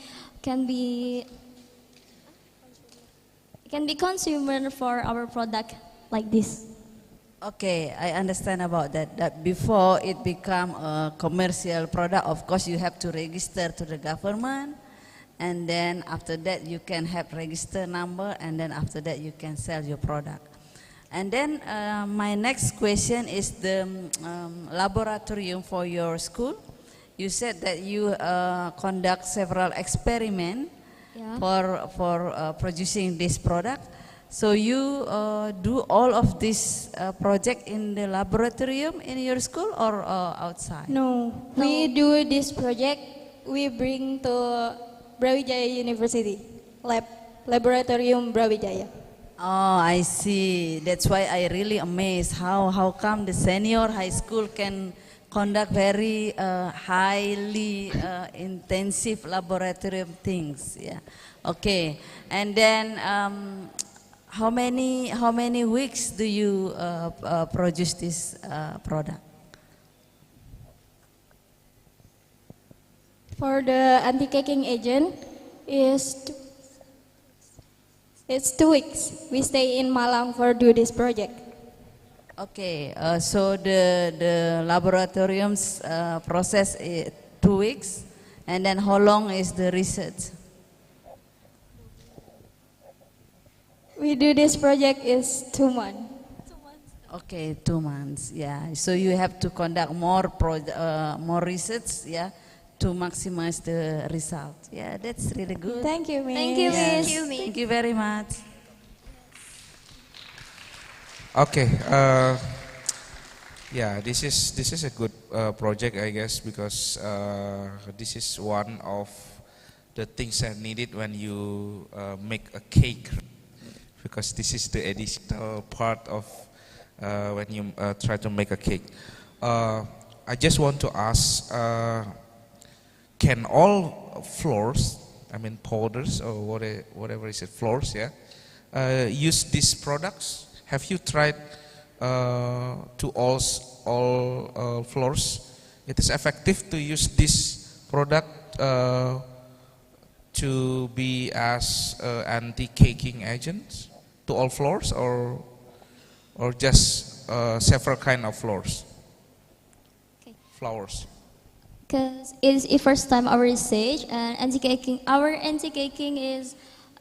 consumer for our product like this. Okay, I understand about that. That before it become a commercial product, of course you have to register to the government, and then after that you can have register number, and then after that you can sell your product. And then my next question is the laboratorium for your school. You said that you conduct several experiments for producing this product. So you do all of this project in the laboratorium in your school or outside? No, we do this project, we bring to Brawijaya University, laboratorium Brawijaya. Oh, I see. That's why I really amazed how come the senior high school can conduct very highly intensive laboratorium things. Yeah. Okay. And then how many weeks do you produce this product? For the anti-caking agent is It's 2 weeks. We stay in Malang for do this project. Okay, so the laboratorium's process is 2 weeks, and then how long is the research? We do this project is 2 months. Okay, 2 months. Yeah, so you have to conduct more research, yeah, to maximize the result. Yeah, that's really good. Thank you, Miss. Thank you, Yes, Miss. thank you very much. Okay. Yeah, this is a good project, I guess, because this is one of the things that needed when you make a cake, because this is the additional part of when you try to make a cake. I just want to ask, can all flours, I mean powders or whatever is it, flours, yeah, use these products? Have you tried to all flours? It is effective to use this product to be as anti-caking agents to all flours, or just several kind of flours? Flours. Because it is the first time our research and our anti-caking is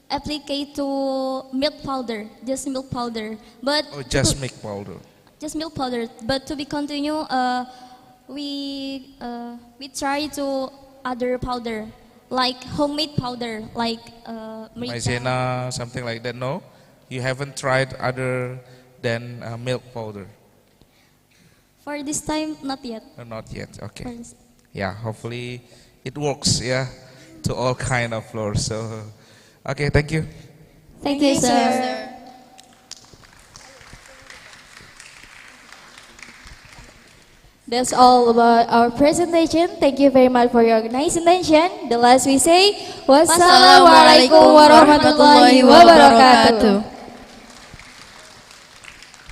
applied to milk powder, just milk powder. But Just milk powder. Just milk powder. But to be continue, we try to other powder, like homemade powder, like Maizena, something like that. No, you haven't tried other than milk powder. For this time, not yet. Not yet. Okay. For this- Yeah, hopefully it works. Yeah, to all kind of flours. So, okay, thank you. Thank you, sir. That's all about our presentation. Thank you very much for your nice intention. The last we say, wassalamualaikum warahmatullahi wabarakatuh.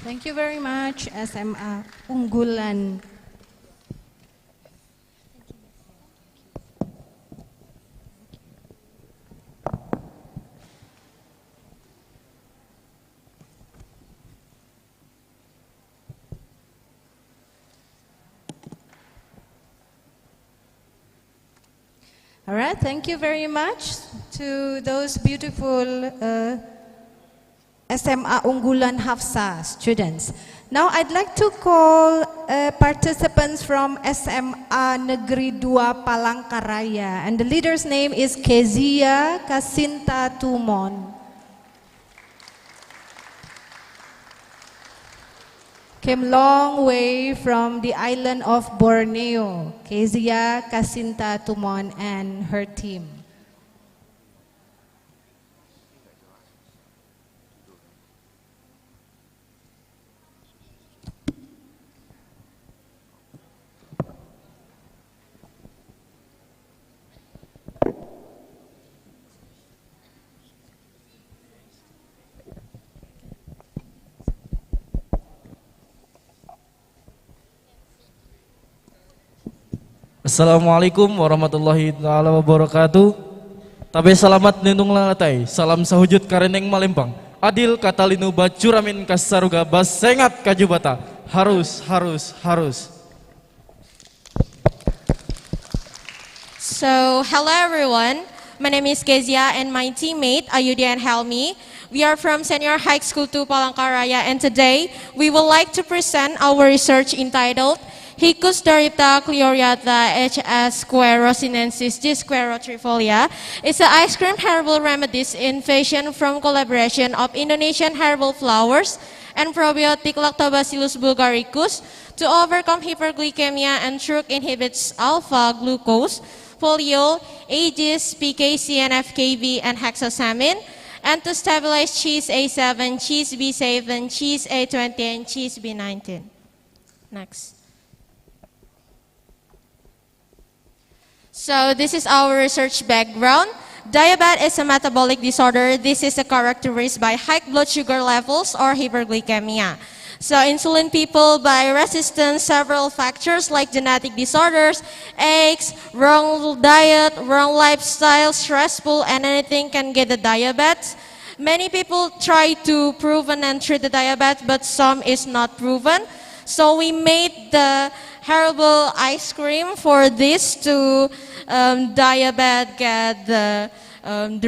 Thank you very much, SMA Unggulan. All right, thank you very much to those beautiful SMA Unggulan Hafsa students. Now I'd like to call participants from SMA Negeri 2 Palangkaraya, and the leader's name is Kezia Kasinta Tumon. Came long way from the island of Borneo, Kezia Kasinta Tumon and her team. Assalamualaikum warahmatullahi taala wabarakatuh. Tabe selamat nindung langatai. Salam sahujud kareneng Malembang. Adil katalinu bacuramin kasaruga basengat kajubata. Harus. So, hello everyone. My name is Kezia and my teammate Ayudi and Helmi. We are from Senior High School 2 Palangkaraya, and today we would like to present our research entitled Hicus doripta cleoriata HS squarosinensis G squarotrifolia. It's an ice cream herbal remedies invention from collaboration of Indonesian herbal flowers and probiotic Lactobacillus bulgaricus to overcome hyperglycemia and stroke, inhibits alpha glucose, polio, ages, PKC and FKB and hexosamin, and to stabilize cheese A7, cheese B7, cheese A20 and cheese B19. Next. So this is our research background. Diabetes is a metabolic disorder. This is characterized by high blood sugar levels or hyperglycemia. So insulin people by resistance, several factors like genetic disorders, aches, wrong diet, wrong lifestyle, stressful, and anything can get the diabetes. Many people try to proven and treat the diabetes, but some is not proven. So we made the herbal ice cream for this to diabetes get the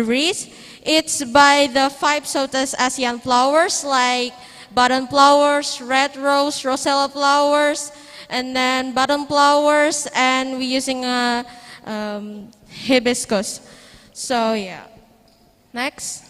risk. It's by the 5 Southeast Asian flowers like button flowers, red rose, rosella flowers, and then button flowers, and we're using hibiscus. So yeah. Next.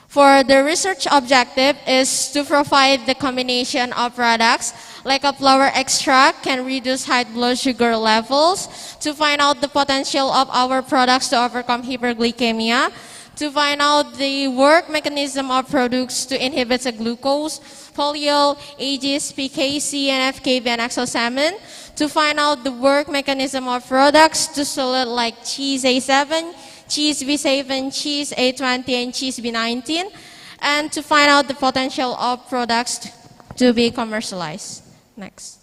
For the research objective is to provide the combination of products like a flower extract can reduce high blood sugar levels, to find out the potential of our products to overcome hyperglycemia, to find out the work mechanism of products to inhibit the glucose, polyol, AGs, PKC, and FKB and exosalmon, to find out the work mechanism of products to solid like cheese A7, cheese B7, cheese A20, and cheese B19, and to find out the potential of products to be commercialized. Next.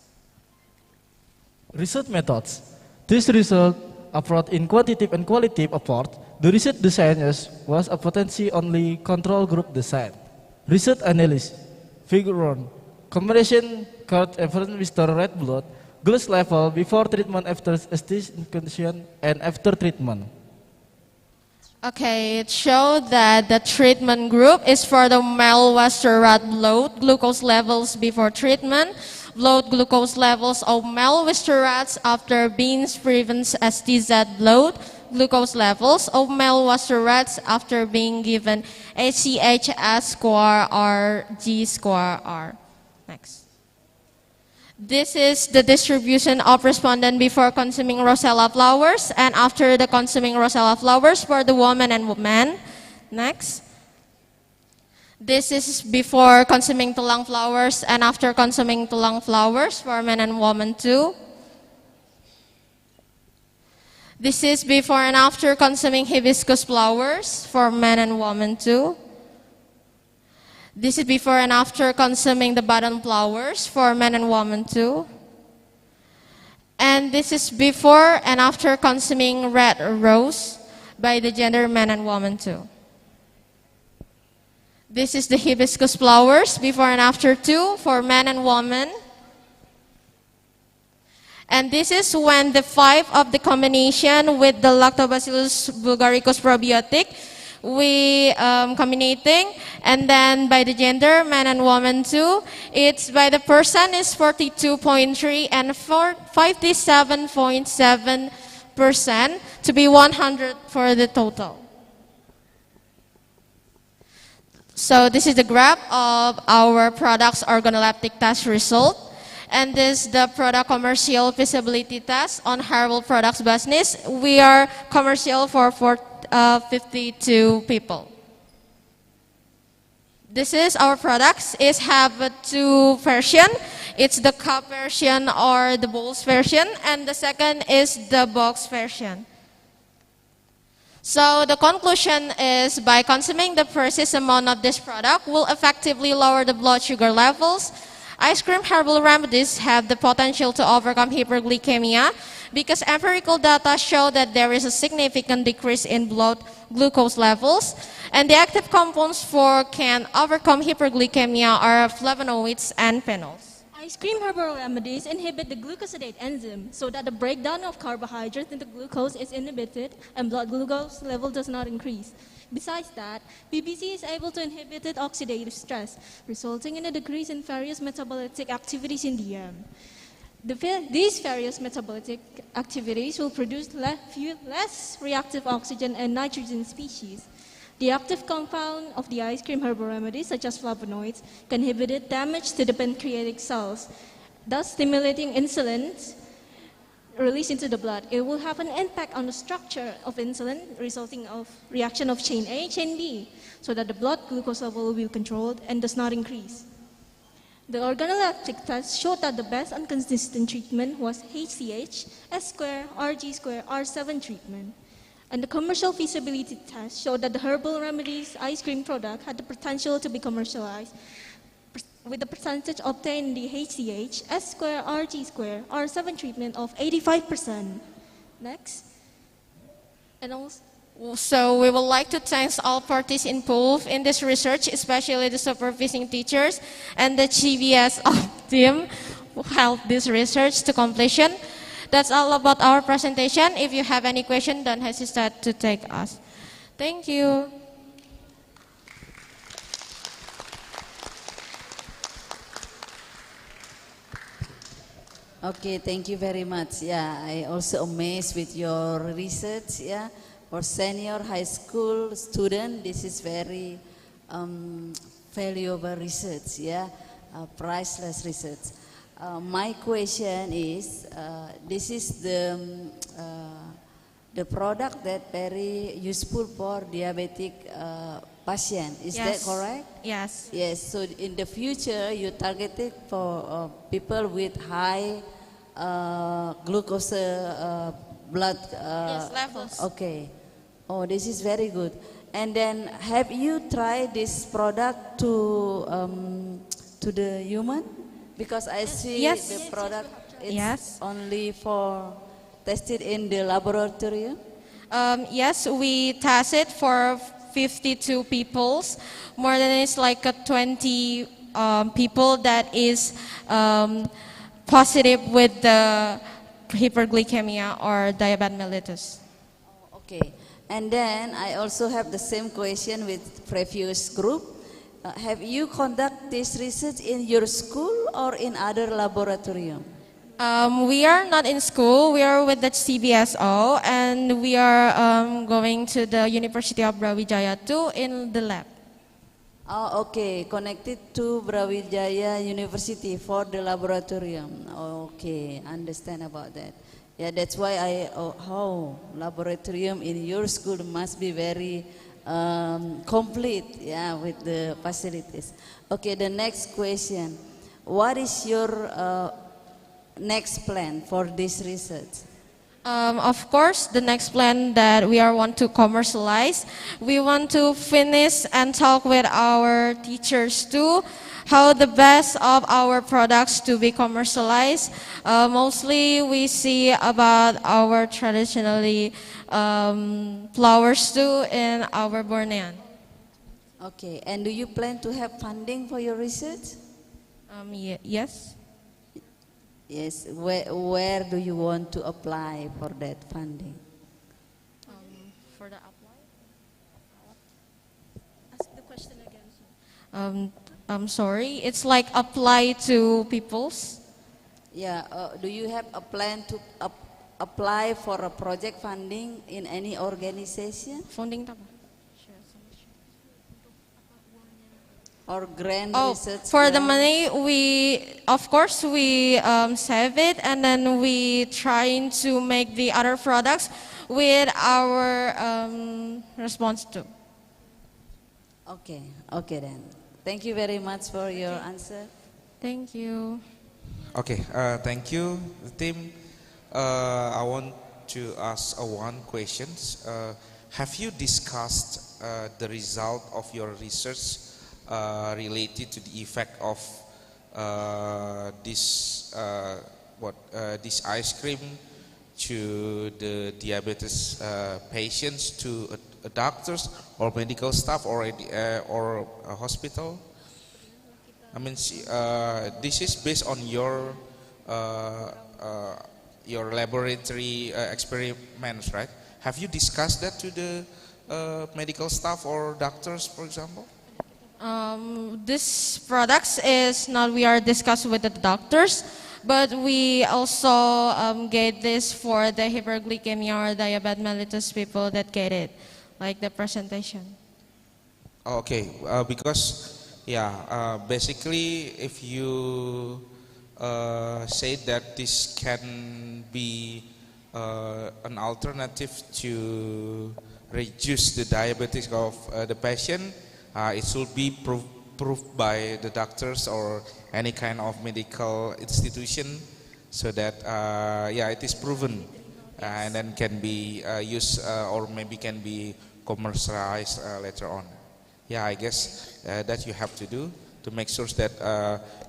Research methods. This result approach in quantitative and qualitative approach. The research designers was a potency only control group design. Research analysis. Figure 1. Combination card evidence with the red blood, glucose level before treatment, after condition, and after treatment. Okay, it showed that the treatment group is for the male Western rat blood glucose levels before treatment, blood glucose levels of male Western rats after being prevents STZ blood glucose levels of male Western rats after being given HCHS score or G score R. Next. This is the distribution of respondent before consuming rosella flowers and after the consuming rosella flowers for the woman and men. Next. This is before consuming tulang flowers and after consuming tulang flowers for men and women too. This is before and after consuming hibiscus flowers for men and women too. This is before and after consuming the button flowers for men and women too. And this is before and after consuming red rose by the gender men and women too. This is the hibiscus flowers before and after too for men and women. And this is when the 5 of the combination with the Lactobacillus bulgaricus probiotic we combinating, and then by the gender men and women too, it's by the percent is 42.3 and 57.7% to be 100 for the total. So this is the graph of our products organoleptic test result, and this is the product commercial feasibility test on herbal products business. We are commercial for 52 people. This is our products. It have 2 version. It's the cup version or the bowls version, and the second is the box version. So the conclusion is by consuming the precise amount of this product will effectively lower the blood sugar levels. Ice cream herbal remedies have the potential to overcome hyperglycemia because empirical data show that there is a significant decrease in blood glucose levels, and the active compounds for can overcome hyperglycemia are flavonoids and phenols. Ice cream herbal remedies inhibit the glucosidase enzyme so that the breakdown of carbohydrates into glucose is inhibited and blood glucose level does not increase. Besides that, BBC is able to inhibit oxidative stress, resulting in a decrease in various metabolic activities in the These various metabolic activities will produce less reactive oxygen and nitrogen species. The active compound of the ice cream herbal remedies, such as flavonoids, can inhibit damage to the pancreatic cells, thus stimulating insulin release into the blood. It will have an impact on the structure of insulin, resulting of reaction of chain A, chain B, so that the blood glucose level will be controlled and does not increase. The organoleptic test showed that the best and consistent treatment was HCH, S square, RG square, R7 treatment. And the commercial feasibility test showed that the herbal remedies ice cream product had the potential to be commercialized with the percentage obtained in the HCH, S square, RG square, R7 treatment of 85%. Next. And also, So we would like to thank all parties involved in this research, especially the supervising teachers and the GBS of team who helped this research to completion. That's all about our presentation. If you have any question, don't hesitate to take us. Thank you. Okay, thank you very much. Yeah, I also amazed with your research. Yeah, for senior high school student, this is very valuable research. Yeah, priceless research. My question is, this is the product that very useful for diabetic patient. Is that correct? Yes. Yes. So in the future, you targeted for people with high glucose blood levels. Okay. Oh, this is very good. And then, have you tried this product to the human? Because I see the product is only for tested in the laboratory. Yes, we tested for 52 people. More than it's like 20 people that is positive with the hyperglycemia or diabetes mellitus. Okay. And then I also have the same question with previous group. Have you conduct this research in your school or in other laboratorium? We are not in school. We are with the CBSO, and we are going to the University of Brawijaya too in the lab. Oh, okay. Connected to Brawijaya University for the laboratorium. Okay, understand about that. Yeah, that's why laboratorium in your school must be very complete, yeah, with the facilities. Okay, the next question. What is your next plan for this research? Of course, the next plan that we want to commercialize, we want to finish and talk with our teachers too, how the best of our products to be commercialized. Mostly we see about our traditionally flowers too in our Bornean. Okay, and do you plan to have funding for your research? Yes. Yes, where do you want to apply for that funding? For the apply? Ask the question again. I'm sorry, it's like apply to people's? Yeah, do you have a plan to apply for a project funding in any organization? Funding apa? Or grant research? For the money, of course we save it, and then we trying to make the other products with our response to. Okay, okay then. Thank you very much for your answer. Thank you. Okay, thank you, team. I want to ask one question. Have you discussed the result of your research related to the effect of this ice cream to the diabetes patients, to doctors or medical staff or a hospital? I mean, this is based on your laboratory experiments, right? Have you discussed that to the medical staff or doctors, for example? This products is not we are discussing with the doctors, but we also get this for the hyperglycemia or diabetes mellitus people that get it, like the presentation. Okay, because basically if you say that this can be an alternative to reduce the diabetes of the patient, it should be proved by the doctors or any kind of medical institution, so that it is proven and then can be used or maybe can be commercialized later on. Yeah, I guess that you have to do to make sure that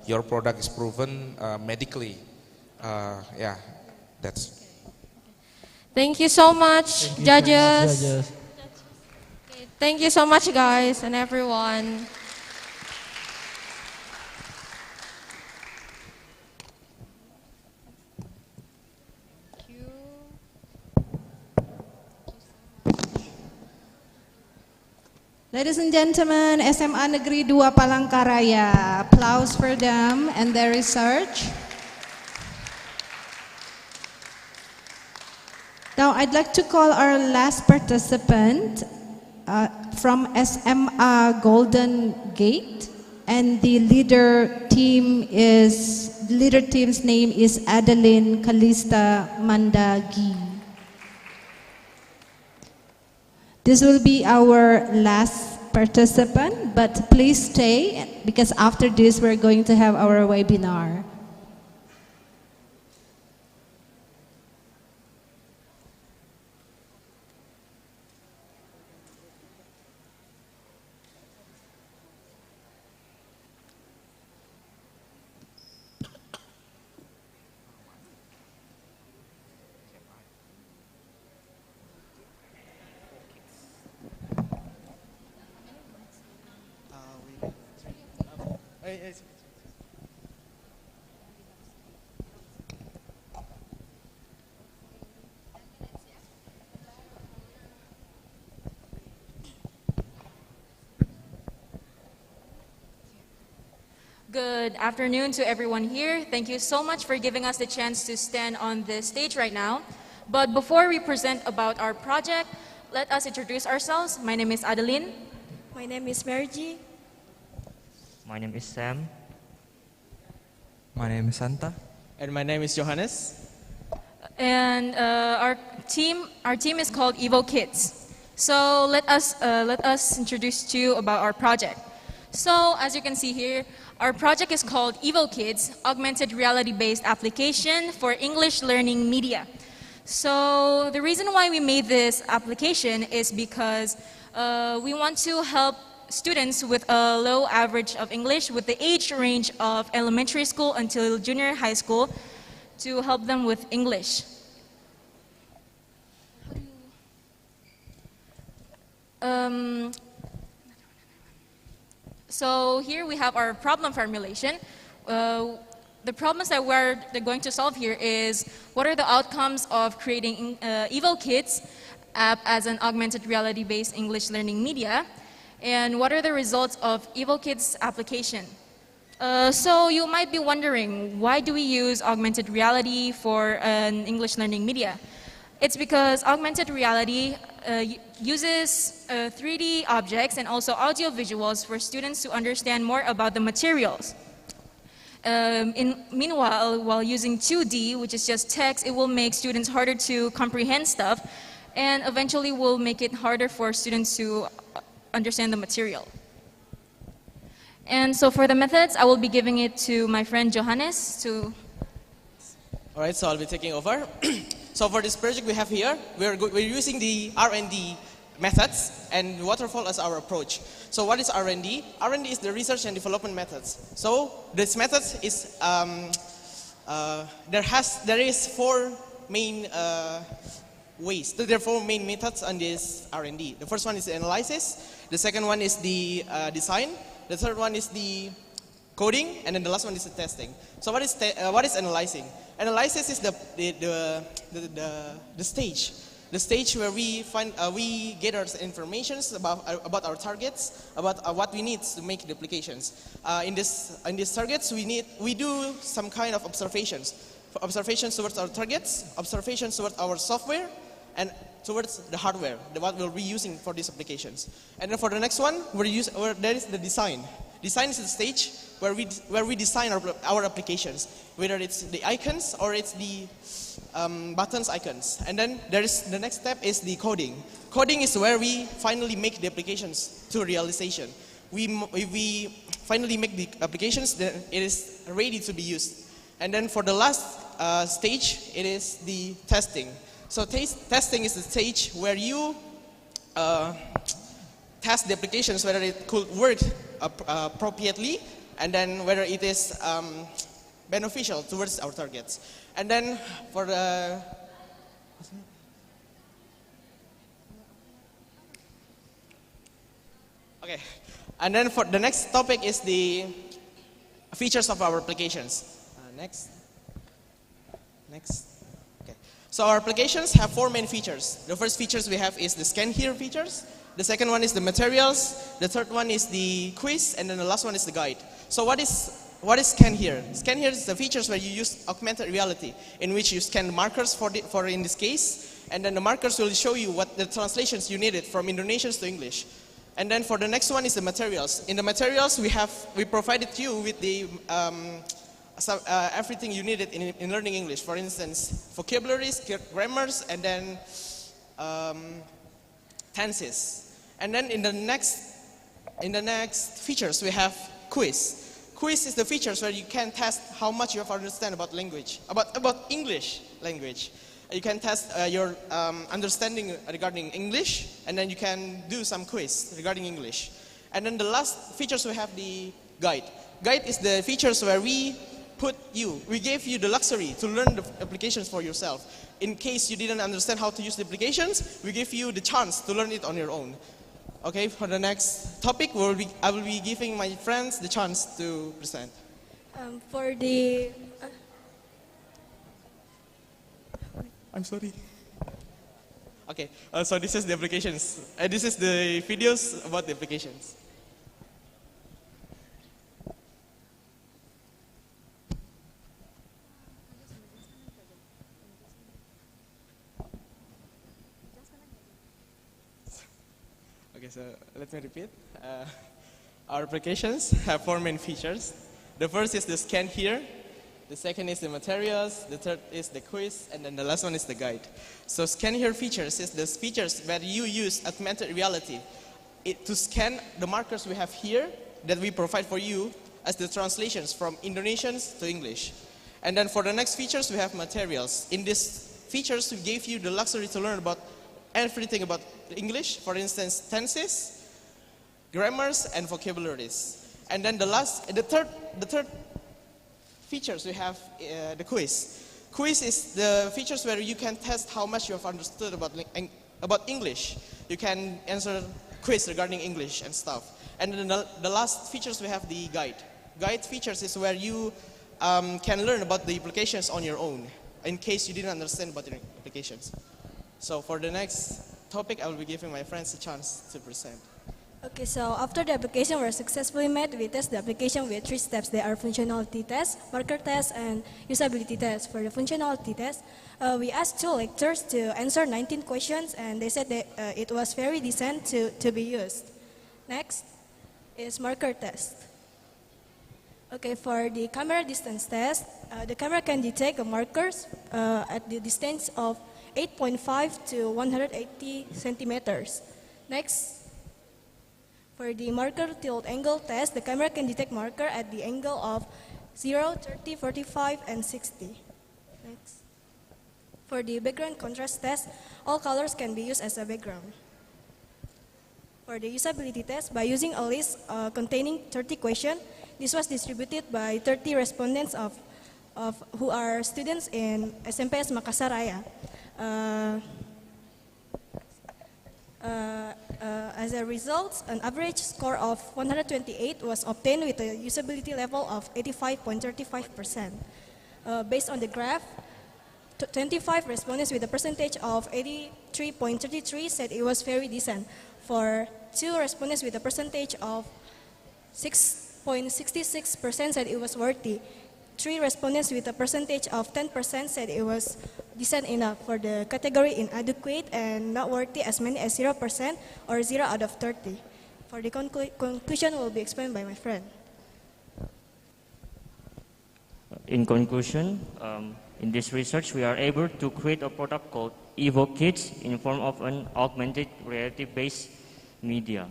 your product is proven medically. That's. Thank you so much, judges. Thank you so much, guys, and everyone. Ladies and gentlemen, SMA Negeri 2 Palangkaraya, applause for them and their research. Now I'd like to call our last participant from SMA Golden Gate, and the leader team's name is Adeline Kalista Mandagi. This will be our last participant, but please stay because after this we're going to have our webinar. Good afternoon to everyone here. Thank you so much for giving us the chance to stand on this stage right now. But before we present about our project, let us introduce ourselves. My name is Adeline. My name is Merji. My name is Sam. My name is Santa. And my name is Johannes. And our team is called Evo Kids. So let us introduce to you about our project. So as you can see here, our project is called Evo Kids, Augmented Reality-Based Application for English Learning Media. So the reason why we made this application is because we want to help students with a low average of English with the age range of elementary school until junior high school to help them with English. So here we have our problem formulation. The problems that we're going to solve here is what are the outcomes of creating Evo Kids app as an augmented reality-based English learning media, and what are the results of Evo Kids application. So you might be wondering, why do we use augmented reality for an English learning media? It's because augmented reality uses 3D objects and also audio visuals for students to understand more about the materials. Meanwhile, while using 2D, which is just text, it will make students harder to comprehend stuff and eventually will make it harder for students to understand the material. And so for the methods, I will be giving it to my friend Johannes to... All right, so I'll be taking over. So for this project we have here, we're using the R&D methods and waterfall as our approach. So what is R&D? R&D is the research and development methods. So this method is, there is four main ways. There are four main methods on this R&D. The first one is the analysis. The second one is the design. The third one is the coding, and then the last one is the testing. So what is analyzing? Analysis is the stage where we find we gather information about our targets, about what we need to make the applications. In these targets, we do some kind of observations towards our targets, observations towards our software, and towards the hardware, what we'll be using for these applications. And then for the next one, there is the design. Design is the stage where we design our applications, whether it's the icons or it's the buttons icons. And then the next step is the coding. Coding is where we finally make the applications to realization. If we finally make the applications, then it is ready to be used. And then for the last stage, it is the testing. So testing is the stage where you test the applications, whether it could work appropriately, and then whether it is beneficial towards our targets. And then for the Okay, and then for the next topic is the features of our applications. Next. Okay. So our applications have 4 main features. The first features we have is the scan here features. The second one is the materials. The third one is the quiz, and then the last one is the guide. So what is scan here? Scan here is the features where you use augmented reality, in which you scan markers for in this case, and then the markers will show you what the translations you needed from Indonesian to English. And then for the next one is the materials. In the materials we provided you with the everything you needed in learning English. For instance, vocabularies, grammars, and then tenses. And then in the next features we have quiz. Quiz is the features where you can test how much you have understand about language, about English language. You can test your understanding regarding English, and then you can do some quiz regarding English. And then the last features we have the guide. Guide is the features where we gave you the luxury to learn the applications for yourself. In case you didn't understand how to use the applications, we give you the chance to learn it on your own. Okay, for the next topic, I will be giving my friends the chance to present. For the I'm sorry. Okay, so this is the applications. This is the videos about the applications. Okay, so let me repeat. Our applications have 4 main features. The first is the scan here. The second is the materials, the third is the quiz, and then the last one is the guide. So scan here features is the features where you use augmented reality to scan the markers we have here that we provide for you as the translations from Indonesian to English. And then for the next features we have materials. In these features we gave you the luxury to learn about everything about English, for instance tenses, grammars, and vocabularies. And then the third features we have the quiz. Quiz is the features where you can test how much you have understood about English. You can answer quiz regarding English and stuff. And then the last features we have the guide. Guide features is where you can learn about the applications on your own in case you didn't understand about the applications. So for the next topic, I will be giving my friends a chance to present. Okay, so after the application were successfully made, we test the application with 3 steps. They are functionality test, marker test, and usability test. For the functionality test, we asked 2 lecturers to answer 19 questions, and they said that it was very decent to be used. Next is marker test. Okay, for the camera distance test, the camera can detect the markers at the distance of 8.5 to 180 centimeters. Next, for the marker tilt angle test, the camera can detect marker at the angle of 0, 30, 45, and 60. Next. For the background contrast test, all colors can be used as a background. For the usability test, by using a list containing 30 questions, this was distributed by 30 respondents who are students in SMPS Makassar Raya. As a result, an average score of 128 was obtained with a usability level of 85.35%. Based on the graph, 25 respondents with a percentage of 83.33 said it was very decent. For 2 respondents with a percentage of 6.66% said it was worthy. 3 respondents with a percentage of 10% said it was decent enough. For the category inadequate and not worthy, as many as 0% or 0 out of 30. For the conclusion will be explained by my friend. In conclusion, in this research, we are able to create a product called EvoKids in form of an augmented reality-based media.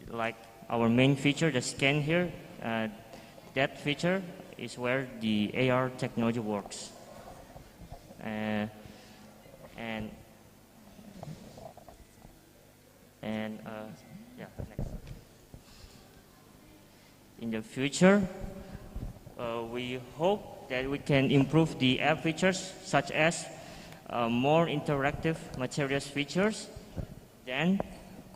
Like our main feature, the scan here, that feature is where the AR technology works. Yeah, next. In the future, we hope that we can improve the app features such as more interactive materials features, then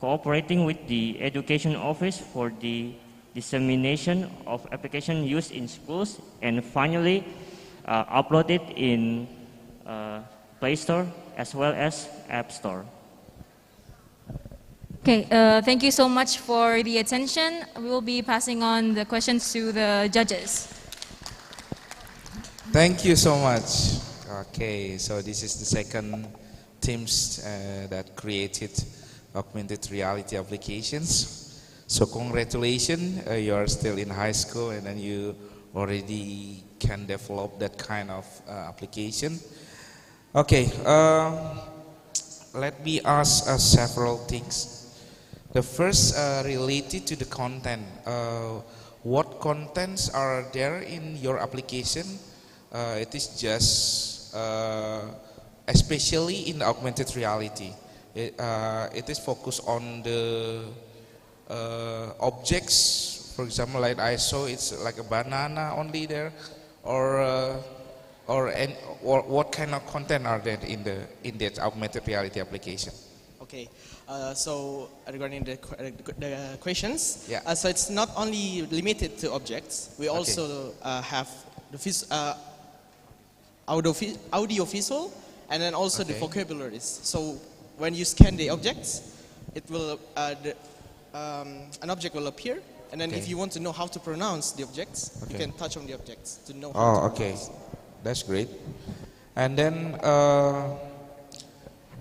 cooperating with the Education Office for the dissemination of application used in schools, and finally upload it in Play Store as well as App Store. Okay, thank you so much for the attention. We will be passing on the questions to the judges. Thank you so much. Okay, so this is the second teams that created augmented reality applications. So congratulations, you are still in high school and then you already can develop that kind of application. Okay, let me ask several things. The first related to the content. What contents are there in your application? It is just, especially in the augmented reality, it is focused on the objects. For example, like I saw, it's like a banana only there, or what kind of content are there in that augmented reality application? Okay, so regarding the questions, yeah. So it's not only limited to objects. We also have the audio-visual, and then also the vocabularies. So when you scan the objects, it will an object will appear, and then if you want to know how to pronounce the objects, you can touch on the objects to know how to pronounce. That's great. And then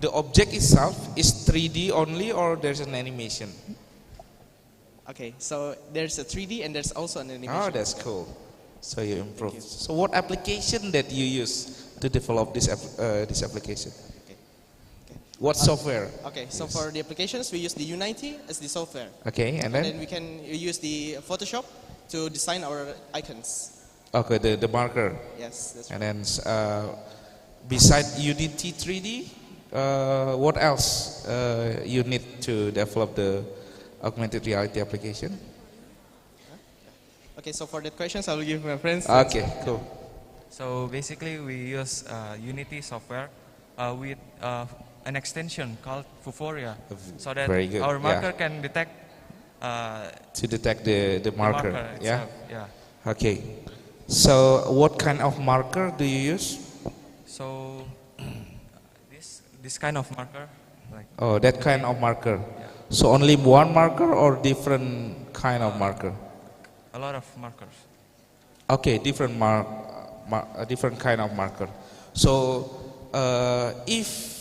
the object itself is 3D only, or there's an animation? Okay, so there's a 3D and there's also an animation. Oh, that's cool. So you improve. So what application that you use to develop this application? What software? Okay, so for the applications, we use the Unity as the software. Okay, and then? We can use the Photoshop to design our icons. Okay, the marker. Yes, that's right. And then beside Unity 3D, what else you need to develop the augmented reality application? Okay, so for that questions, I will give my friends. Okay, cool. So basically, we use Unity software with an extension called Vuforia, so that our marker can detect to detect the marker. Itself, yeah. Okay. So what kind of marker do you use? So this kind of marker. Like that kind of marker. Yeah. So only one marker or different kind of marker? A lot of markers. Okay, different different kind of marker. So if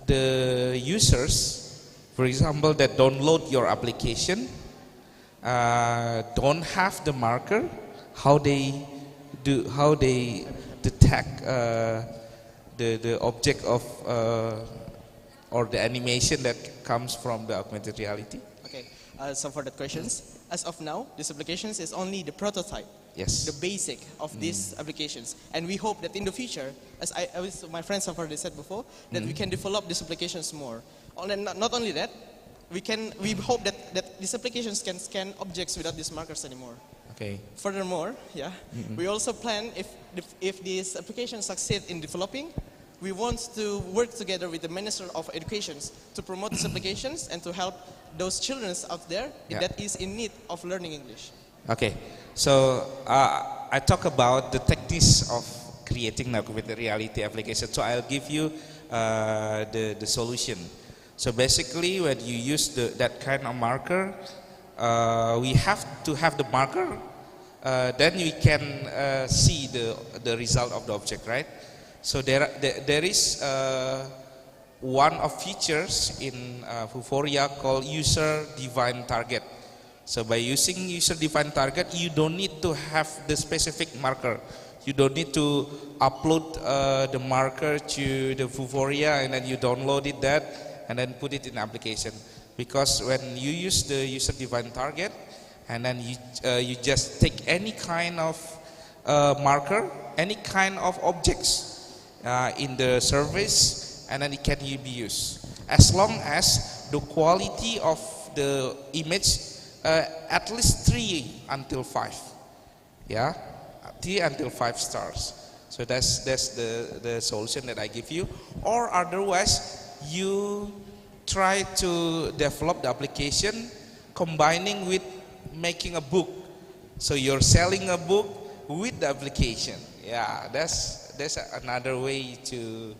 the users, for example, that download your application, don't have the marker, how they detect the object of or the animation that comes from the augmented reality? Okay, so for that questions, as of now, this applications is only the prototype. Yes. The basic of these applications, and we hope that in the future, as my friends have already said before, that we can develop these applications more. Not only that, we hope that these applications can scan objects without these markers anymore. Okay. Furthermore, we also plan if these applications succeed in developing, we want to work together with the Minister of Education to promote these applications and to help those children out there that is in need of learning English. Okay, so I talk about the techniques of creating an augmented reality application. So I'll give you the solution. So basically, when you use that kind of marker, we have to have the marker. Then we can see the result of the object, right? So there is one of features in Vuforia called user-defined target. So by using user-defined target, you don't need to have the specific marker. You don't need to upload the marker to the Vuforia and then you download it and then put it in application. Because when you use the user-defined target and then you just take any kind of marker, any kind of objects in the service, and then it can be used. As long as the quality of the image at least 3 until 5. Yeah, 3 until 5 stars. So that's the solution that I give you. Or otherwise, you try to develop the application combining with making a book. So you're selling a book with the application. Yeah, that's another way to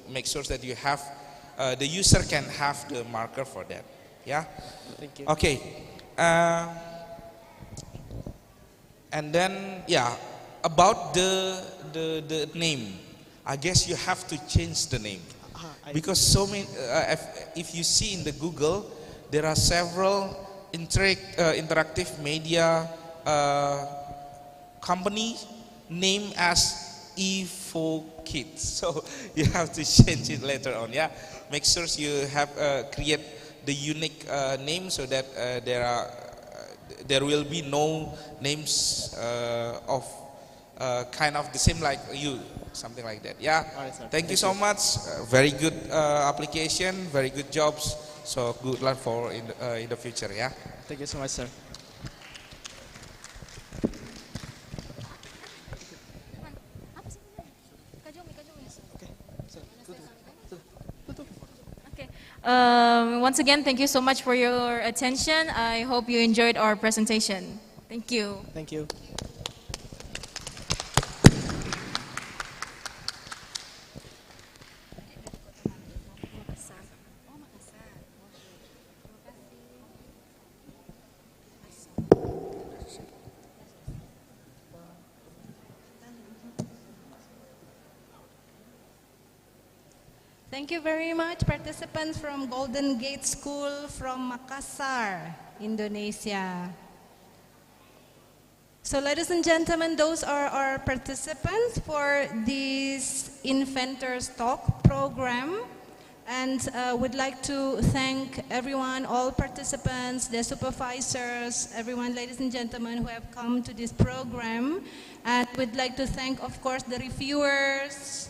make sure that you have the user can have the marker for that. Yeah. Thank you. Okay. And then about the name, I guess you have to change the name because so many. If you see in the Google, there are several interactive media companies named as Evo Kids. So you have to change it later on. Yeah, make sure you have create the unique name so that there will be no names of kind of the same like you, something like that. Yeah. Right, sir. Thank you so much. Very good application. Very good jobs. So good luck for in the future. Yeah. Thank you so much, sir. Once again, thank you so much for your attention. I hope you enjoyed our presentation. Thank you. Thank you. Thank you very much, participants from Golden Gate School from Makassar, Indonesia. So ladies and gentlemen, those are our participants for this Inventors Talk program. And would like to thank everyone, all participants, the supervisors, everyone, ladies and gentlemen, who have come to this program. And would like to thank, of course, the reviewers,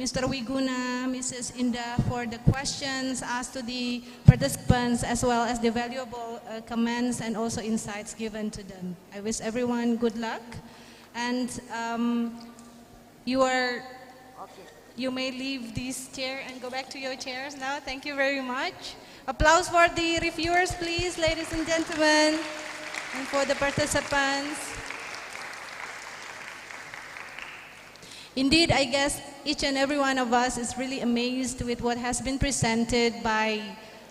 Mr. Wiguna, Mrs. Indah, for the questions asked to the participants, as well as the valuable comments and also insights given to them. I wish everyone good luck. And you may leave this chair and go back to your chairs now. Thank you very much. Applause for the reviewers, please, ladies and gentlemen, and for the participants. Indeed, I guess each and every one of us is really amazed with what has been presented by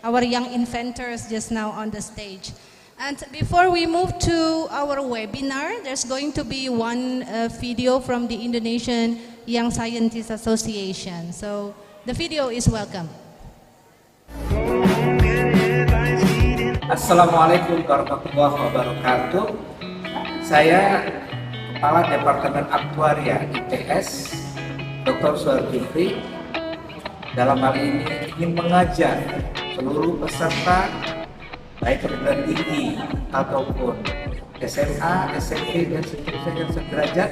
our young inventors just now on the stage. And before we move to our webinar, there's going to be one video from the Indonesian Young Scientists Association. So the video is welcome. Assalamualaikum warahmatullahi wabarakatuh. Saya Kepala Departemen Aktuaria ITS, Dr. Suharjufri, dalam hal ini ingin mengajak seluruh peserta baik perguruan tinggi ataupun SMA, SMP, dan seterusnya yang sederajat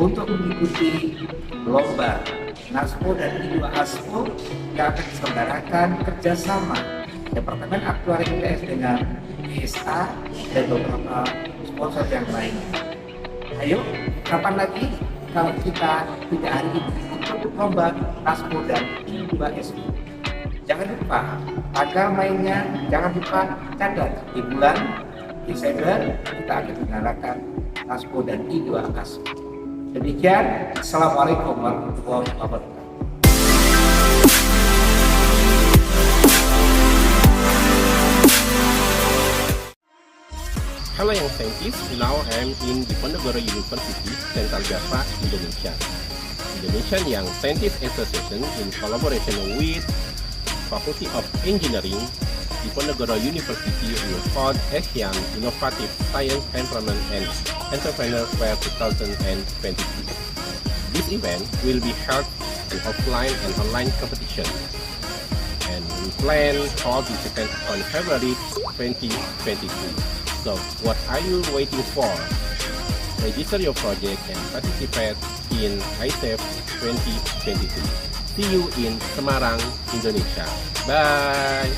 untuk mengikuti lomba NASPO dan I2ASPO yang akan diselenggarakan kerjasama Departemen Aktuaria ITS dengan IYSA dan beberapa sponsor yang lain. Ayo, kapan lagi kalau kita tidak hari ini untuk lomba NASPO dan I2ASPO? Jangan lupa, tanggal mainnya jangan lupa catat di bulan Desember kita akan mengadakan NASPO dan I2ASPO. Demikian, Assalamualaikum warahmatullahi wabarakatuh. Hello young scientists, now I am in Diponegoro University, Central Java, Indonesia. Indonesian Young Scientists Association in collaboration with Faculty of Engineering, Diponegoro University will hold Asian Innovative Science Environment and Entrepreneur Fair 2023. This event will be held in offline and online competition. And we plan to hold this event on February 2023. So, what are you waiting for? Register your project and participate in Isif 2023. See you in Semarang, Indonesia. Bye!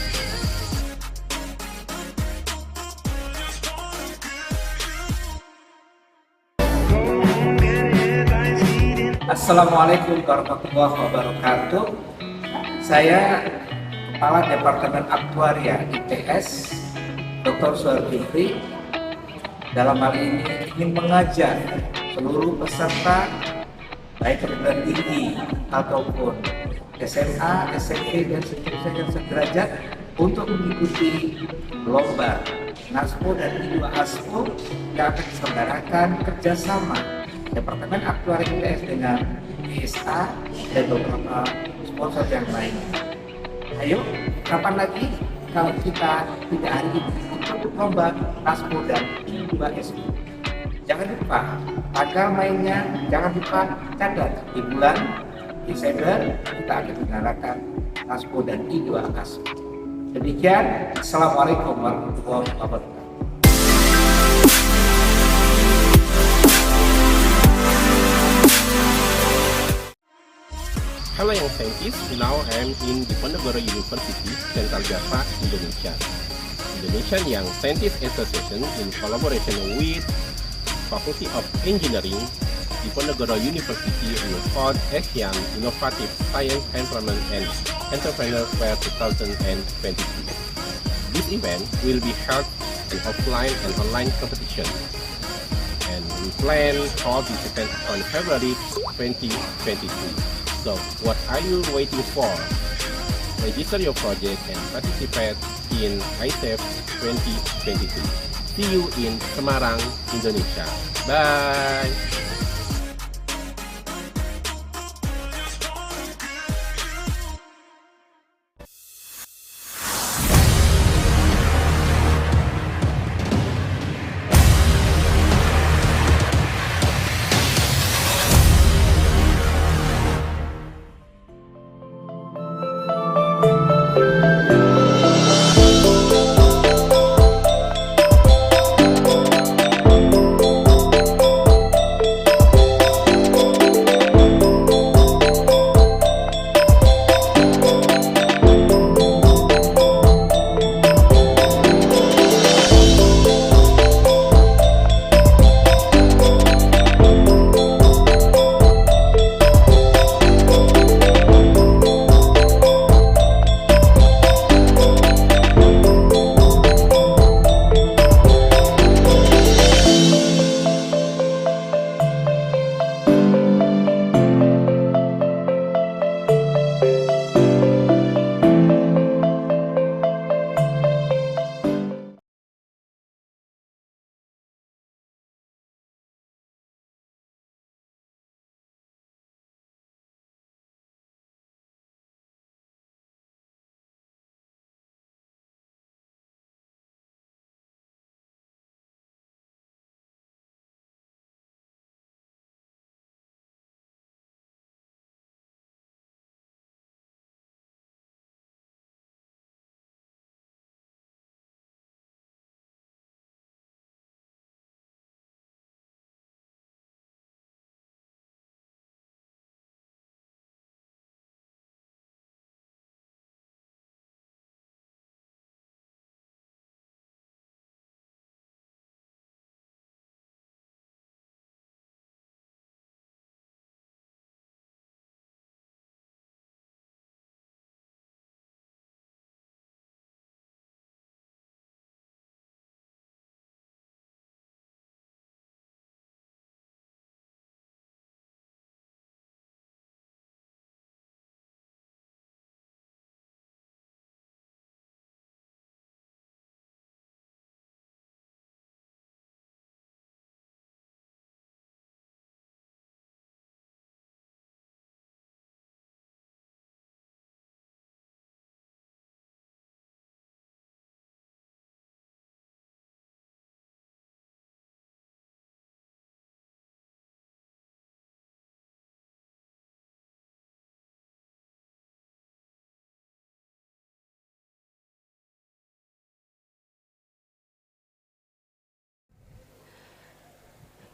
Assalamualaikum warahmatullahi wabarakatuh. Saya Kepala Departemen Aktuaria ITS, Dr. Suharjufri, dalam hal ini ingin mengajak seluruh peserta baik perguruan tinggi ataupun SMA, SMP, dan seterusnya yang sederajat untuk mengikuti lomba NASPO dan I2ASPO yang akan diselenggarakan kerjasama Departemen Aktuaria ITS dengan IYSA dan beberapa sponsor yang lain. Ayo, kapan lagi kalau kita tidak hari ini untuk lomba NASPO dan I2ASPO? Jangan lupa tanggal mainnya, jangan lupa catat di bulan Desember kita akan menyelenggarakan NASPO dan I2ASPO. Demikian, Assalamualaikum warahmatullahi wabarakatuh. Halo Young Scientists, now I am in Diponegoro University, Central Java, Indonesia. Indonesian Young Scientists Association in collaboration with Faculty of Engineering, Diponegoro University will hold Asian Innovative Science Environment and Entrepreneur Fair 2023. This event will be held in offline and online competition. And we plan to hold this event on February 2023. So, what are you waiting for? Register your project and participate in Isif 2023. See you in Semarang, Indonesia. Bye!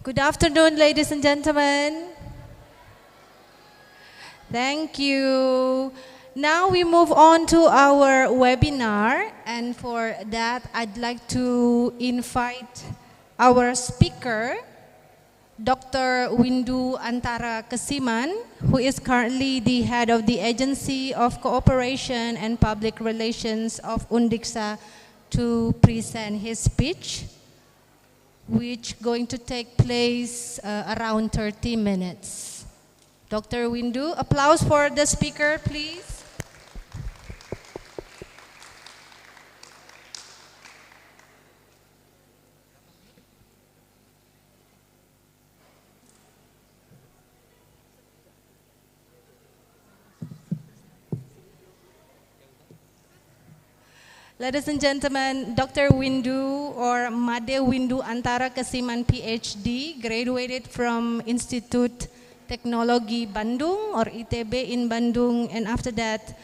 Good afternoon, ladies and gentlemen. Thank you. Now we move on to our webinar, and for that I'd like to invite our speaker, Dr. Windu Antara Kesiman, who is currently the head of the Agency of Cooperation and Public Relations of Undiksa, to present his speech, which going to take place around 30 minutes. Dr. Windu, applause for the speaker, please. Ladies and gentlemen, Dr. Windu or Made Windu Antara Kesiman PhD graduated from Institute Teknologi Bandung or ITB in Bandung, and after that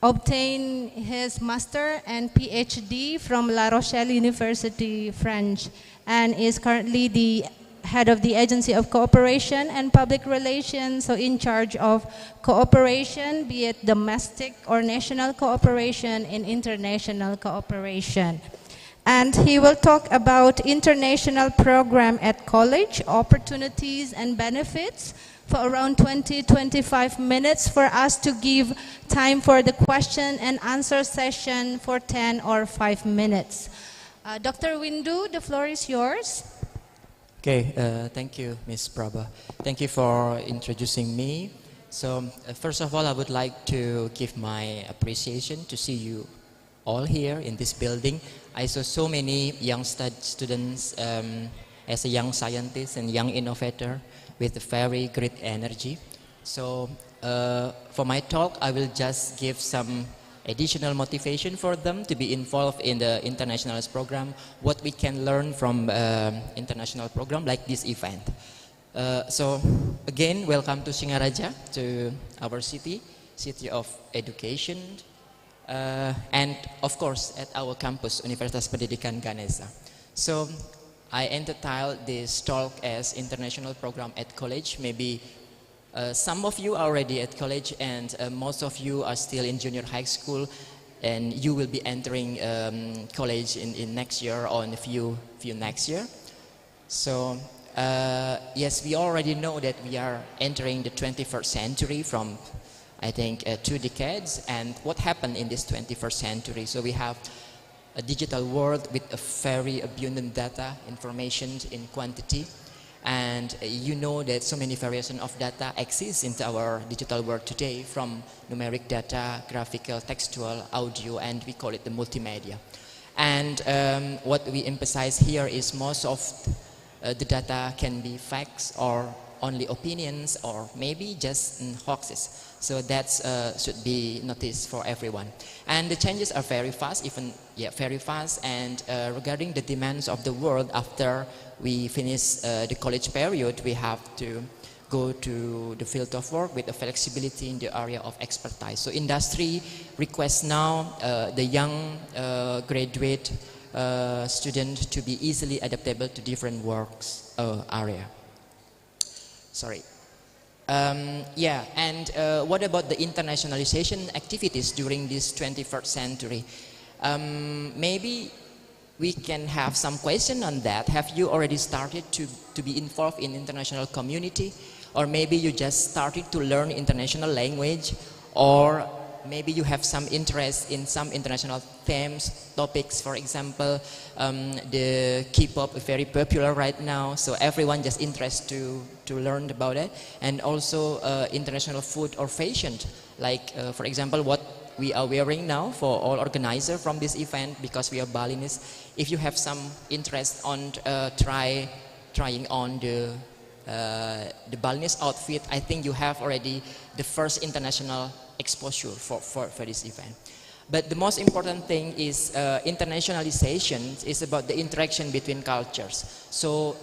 obtained his master and PhD from La Rochelle University, French, and is currently the head of the Agency of Cooperation and Public Relations, so in charge of cooperation, be it domestic or national cooperation and international cooperation. And he will talk about international program at college, opportunities and benefits for around 20-25 minutes for us to give time for the question and answer session for 10 or 5 minutes. Dr. Windu, the floor is yours. Okay, thank you, Ms. Prabha. Thank you for introducing me. So, first of all, I would like to give my appreciation to see you all here in this building. I saw so many young students as a young scientist and young innovator with very great energy. So, for my talk, I will just give some additional motivation for them to be involved in the international program, what we can learn from international program like this event. So again, welcome to Singaraja, to our city of education, and of course at our campus, Universitas Pendidikan Ganesha. So I entitled this talk as International Program at College. Maybe some of you are already at college, and most of you are still in junior high school, and you will be entering college in next year or in a few next year. So yes, we already know that we are entering the 21st century from, I think, 2 decades. And what happened in this 21st century? So we have a digital world with a very abundant data, information in quantity. And you know that so many variations of data exist in our digital world today, from numeric data, graphical, textual, audio, and we call it the multimedia. And what we emphasize here is most of the data can be facts or only opinions or maybe just hoaxes. So that should be noticed for everyone. And the changes are very fast, very fast. And regarding the demands of the world, after we finish the college period, we have to go to the field of work with the flexibility in the area of expertise. So industry requests now the young graduate student to be easily adaptable to different works area. Sorry. Yeah, and what about the internationalization activities during this 21st century? Maybe we can have some question on that. Have you already started to be involved in international community? Or maybe you just started to learn international language? Or maybe you have some interest in some international themes, topics, for example, the K-pop is very popular right now, so everyone just interested to learn about it. And also international food or fashion, like for example what we are wearing now for all organizers from this event, because we are Balinese. If you have some interest on trying on the Balinese outfit, I think you have already the first international exposure for this event. But the most important thing is internationalization is about the interaction between cultures. So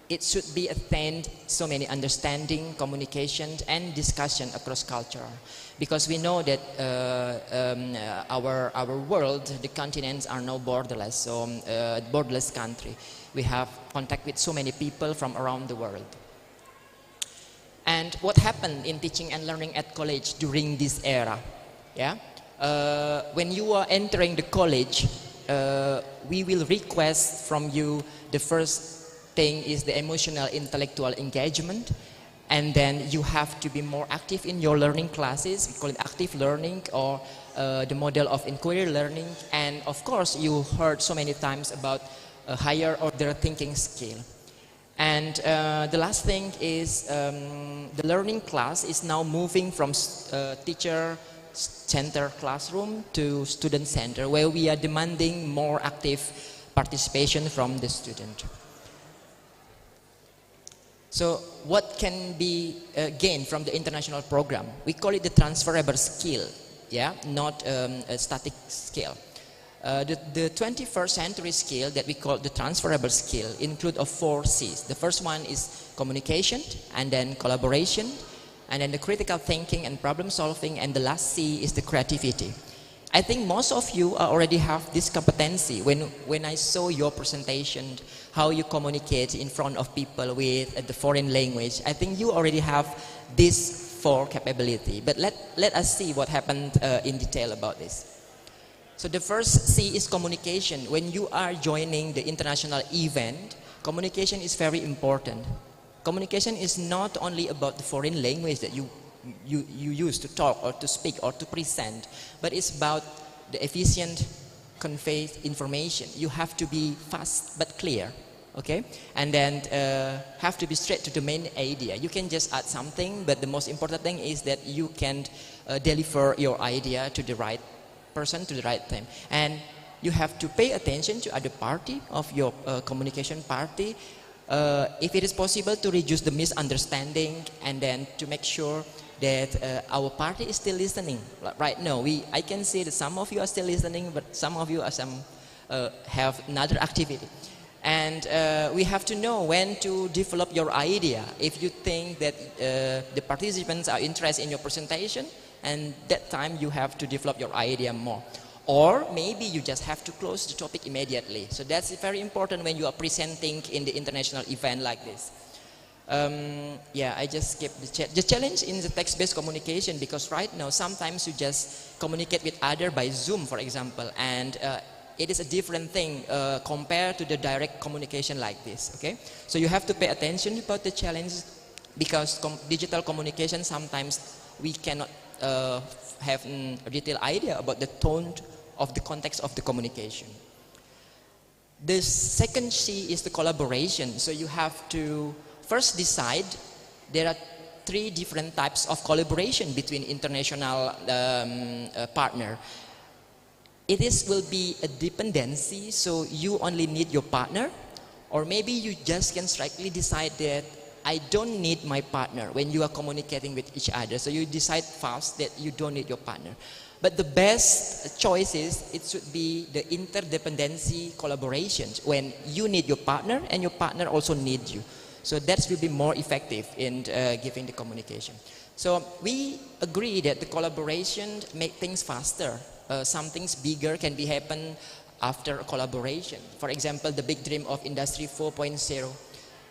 it should be attained so many understanding, communication, and discussion across culture, because we know that our world, the continents are now borderless, so borderless country. We have contact with so many people from around the world. And what happened in teaching and learning at college during this era? Yeah, when you are entering the college, we will request from you the first thing is the emotional intellectual engagement. And then you have to be more active in your learning classes. We call it active learning, or the model of inquiry learning. And of course, you heard so many times about a higher order thinking skill. And the last thing is the learning class is now moving from teacher center classroom to student center, where we are demanding more active participation from the student. So what can be gained from the international program? We call it the transferable skill, yeah, not a static skill. The 21st century skill that we call the transferable skill include of 4 C's. The first one is communication, and then collaboration, and then the critical thinking and problem solving, and the last C is the creativity. I think most of you already have this competency. When I saw your presentation, how you communicate in front of people with the foreign language, I think you already have this 4 capability. But let us see what happened in detail about this. So the first C is communication. When you are joining the international event, communication is very important. Communication is not only about the foreign language that you use to talk or to speak or to present, but it's about the efficient convey information. You have to be fast but clear, okay? And then have to be straight to the main idea. You can just add something, but the most important thing is that you can deliver your idea to the right person, to the right time. And you have to pay attention to other party of your communication party. If it is possible, to reduce the misunderstanding, and then to make sure that our party is still listening. Right now, I can see that some of you are still listening, but some of you are have another activity. And we have to know when to develop your idea. If you think that the participants are interested in your presentation, and that time you have to develop your idea more. Or maybe you just have to close the topic immediately. So that's very important when you are presenting in the international event like this. Yeah, I just skipped the challenge in the text-based communication, because right now sometimes you just communicate with other by Zoom, for example, and it is a different thing compared to the direct communication like this. Okay, so you have to pay attention about the challenge, because digital communication sometimes we cannot have a detailed idea about the tone of the context of the communication. The second C is the collaboration. So you have to first decide there are 3 different types of collaboration between international partner. It will be a dependency, so you only need your partner, or maybe you just can strictly decide that I don't need my partner when you are communicating with each other. So you decide fast that you don't need your partner. But the best choice is it should be the interdependency collaborations, when you need your partner and your partner also needs you. So that will be more effective in giving the communication. So we agree that the collaboration make things faster. Some things bigger can be happen after a collaboration. For example, the big dream of Industry 4.0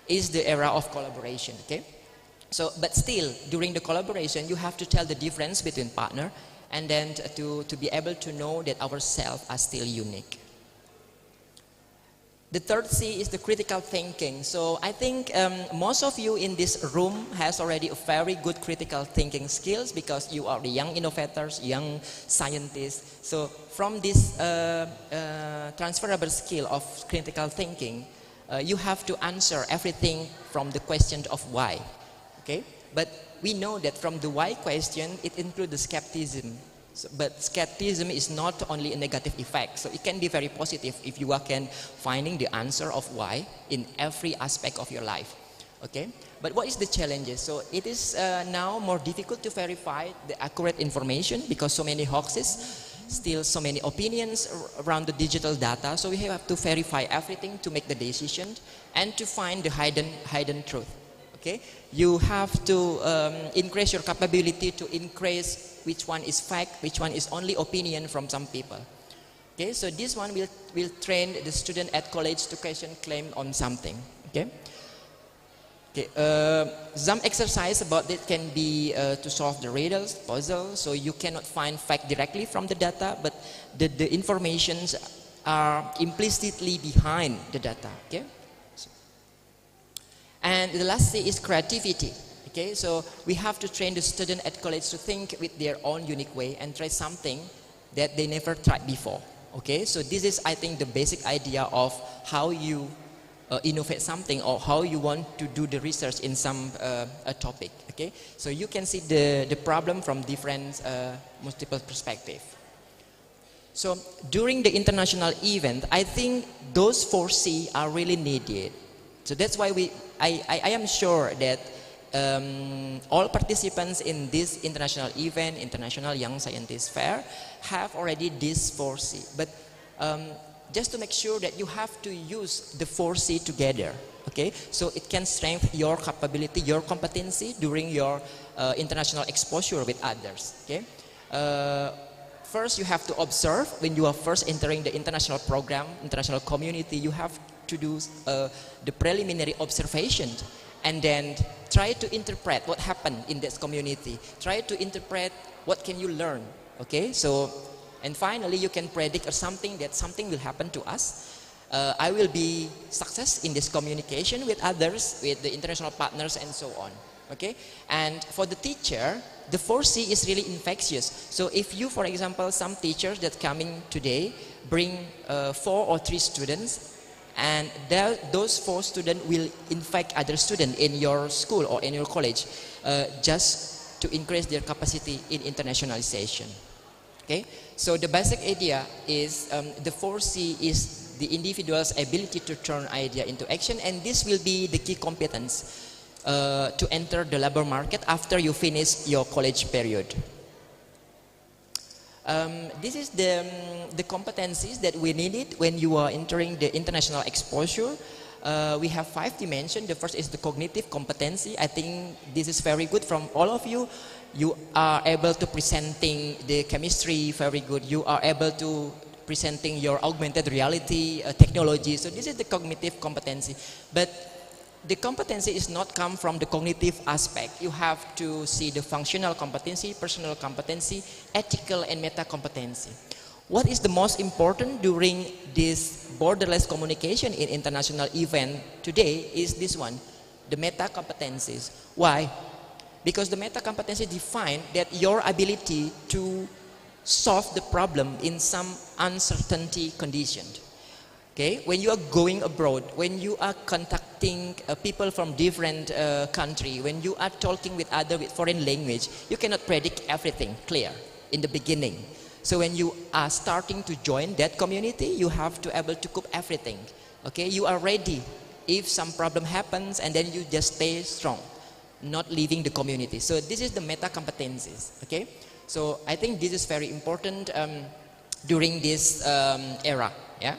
is the era of collaboration, okay? So, but still, during the collaboration, you have to tell the difference between partner, and then to be able to know that ourselves are still unique. The third C is the critical thinking. So I think most of you in this room has already a very good critical thinking skills, because you are the young innovators, young scientists. So from this transferable skill of critical thinking, you have to answer everything from the question of why, okay? But we know that from the why question, it includes the skepticism. So, but skepticism is not only a negative effect, so it can be very positive if you can finding the answer of why in every aspect of your life, okay? But what is the challenges? So it is now more difficult to verify the accurate information, because so many hoaxes, still so many opinions around the digital data, so we have to verify everything to make the decision and to find the hidden truth. Okay, you have to increase your capability to increase which one is fact, which one is only opinion from some people. Okay, so this one will train the student at college to question claim on something. Okay. Okay, some exercise about it can be to solve the riddles, puzzle. So you cannot find fact directly from the data, but the informations are implicitly behind the data. Okay. And the last C is creativity. Okay, so we have to train the student at college to think with their own unique way and try something that they never tried before. Okay, so this is, I think, the basic idea of how you innovate something or how you want to do the research in some a topic. Okay, so you can see the problem from different multiple perspective. So during the international event, I think those 4 C are really needed. So that's why I am sure that all participants in this international event, International Young Scientist Fair, have already this 4 C. But just to make sure that you have to use the 4 C together, okay? So it can strengthen your capability, your competency during your international exposure with others, okay? First, you have to observe when you are first entering the international program, international community, you have to do the preliminary observation and then try to interpret what happened in this community. Try to interpret what can you learn, okay? So, and finally, you can predict something will happen to us. I will be success in this communication with others, with the international partners and so on, okay? And for the teacher, the 4 C is really infectious. So if you, for example, some teachers that coming today bring 4 or 3 students, and those 4 students will infect other students in your school or in your college just to increase their capacity in internationalization. Okay, so the basic idea is the 4 C is the individual's ability to turn idea into action, and this will be the key competence to enter the labor market after you finish your college period. This is the competencies that we needed when you are entering the international exposure. We have 5 dimensions. The first is the cognitive competency. I think this is very good from all of you. You are able to presenting the chemistry very good. You are able to presenting your augmented reality technology. So this is the cognitive competency. But the competency is not come from the cognitive aspect. You have to see the functional competency, personal competency, ethical and meta competency. What is the most important during this borderless communication in international event today is this one, the meta competencies. Why? Because the meta competency define that your ability to solve the problem in some uncertainty condition. Okay, when you are going abroad, when you are contacting people from different country, when you are talking with other with foreign language, you cannot predict everything clear in the beginning. So when you are starting to join that community, you have to able to cope everything. Okay, you are ready if some problem happens, and then you just stay strong, not leaving the community. So this is the meta competencies. Okay, so I think this is very important during this era. Yeah.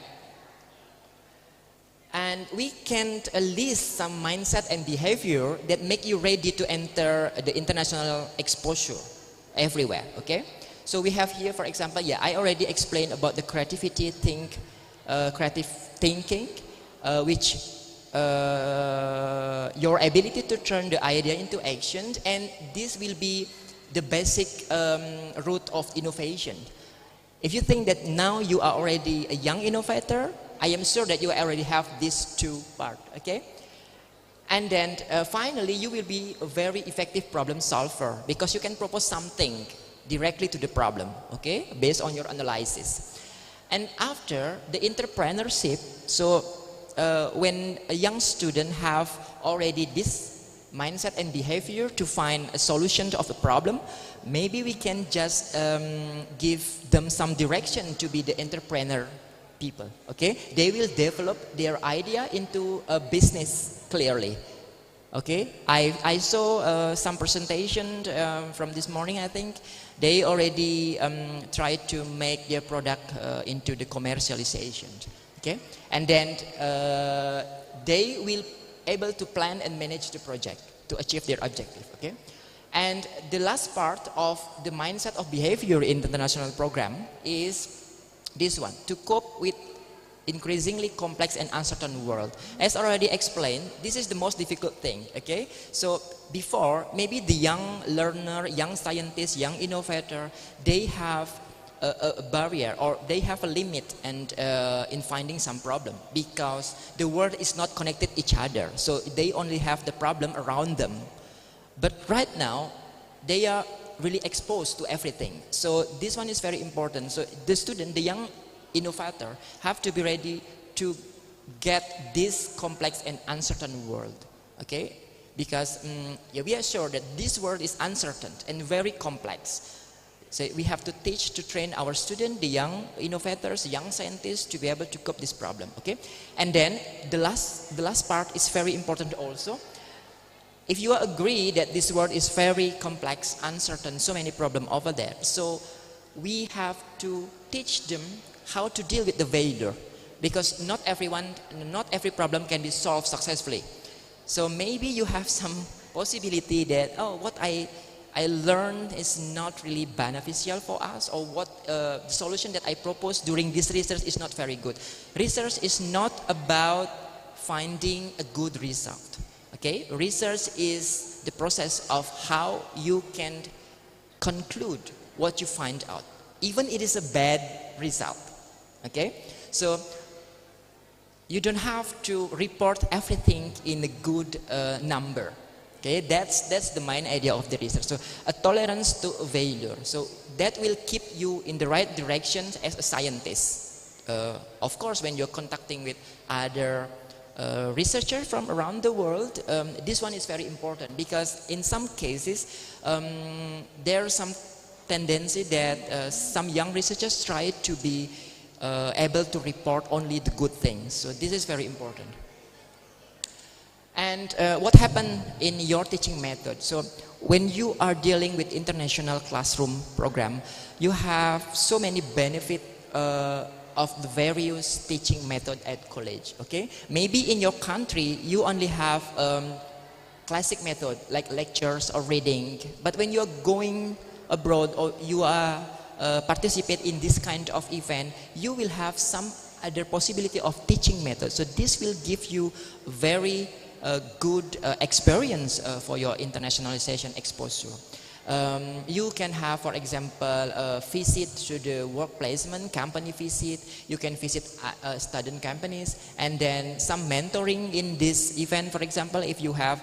And we can list some mindset and behavior that make you ready to enter the international exposure everywhere, okay? So we have here, for example, yeah, I already explained about the creativity creative thinking, which your ability to turn the idea into action, and this will be the basic root of innovation. If you think that now you are already a young innovator, I am sure that you already have these 2 parts, okay? And then finally, you will be a very effective problem solver because you can propose something directly to the problem, okay? Based on your analysis. And after the entrepreneurship, so when a young student have already this mindset and behavior to find a solution of a problem, maybe we can just give them some direction to be the entrepreneur people, okay? They will develop their idea into a business clearly, okay? I saw some presentation from this morning, I think. They already tried to make their product into the commercialization, okay? And then they will able to plan and manage the project to achieve their objective, okay? And the last part of the mindset of behavior in the international program is this one, to cope with increasingly complex and uncertain world. As already explained, this is the most difficult thing, okay? So before, maybe the young learner, young scientist, young innovator, they have a barrier, or they have a limit and in finding some problem, because the world is not connected each other, so they only have the problem around them. But right now they are really exposed to everything, so this one is very important. So the student, the young innovator, have to be ready to get this complex and uncertain world, okay? Because yeah, we are sure that this world is uncertain and very complex. So we have to teach, to train our students, the young innovators, young scientists, to be able to cope this problem, okay? And then the last part is very important also. If you agree that this world is very complex, uncertain, so many problems over there, so we have to teach them how to deal with the failure, because not every problem can be solved successfully. So maybe you have some possibility that, oh, what I learned is not really beneficial for us, or what the solution that I proposed during this research is not very good. Research is not about finding a good result, okay? Research is the process of how you can conclude what you find out, even it is a bad result, okay? So you don't have to report everything in a good number. Okay, that's the main idea of the research. So a tolerance to failure. So that will keep you in the right direction as a scientist. Of course, when you're contacting with other researchers from around the world, this one is very important, because in some cases there's some tendency that some young researchers try to be able to report only the good things. So this is very important. And what happened in your teaching method? So when you are dealing with international classroom program, you have so many benefits of the various teaching method at college, okay? Maybe in your country, you only have classic method like lectures or reading, but when you're going abroad, or you are participate in this kind of event, you will have some other possibility of teaching method. So this will give you very good experience for your internationalization exposure. You can have, for example, visit to the work placement, company visit. You can visit student companies, and then some mentoring in this event, for example, if you have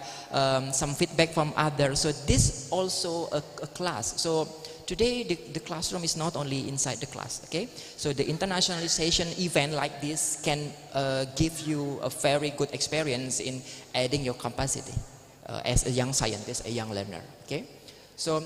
some feedback from others. So this also a class. So today the classroom is not only inside the class, okay? So the internationalization event like this can give you a very good experience in adding your capacity as a young scientist, a young learner, okay? So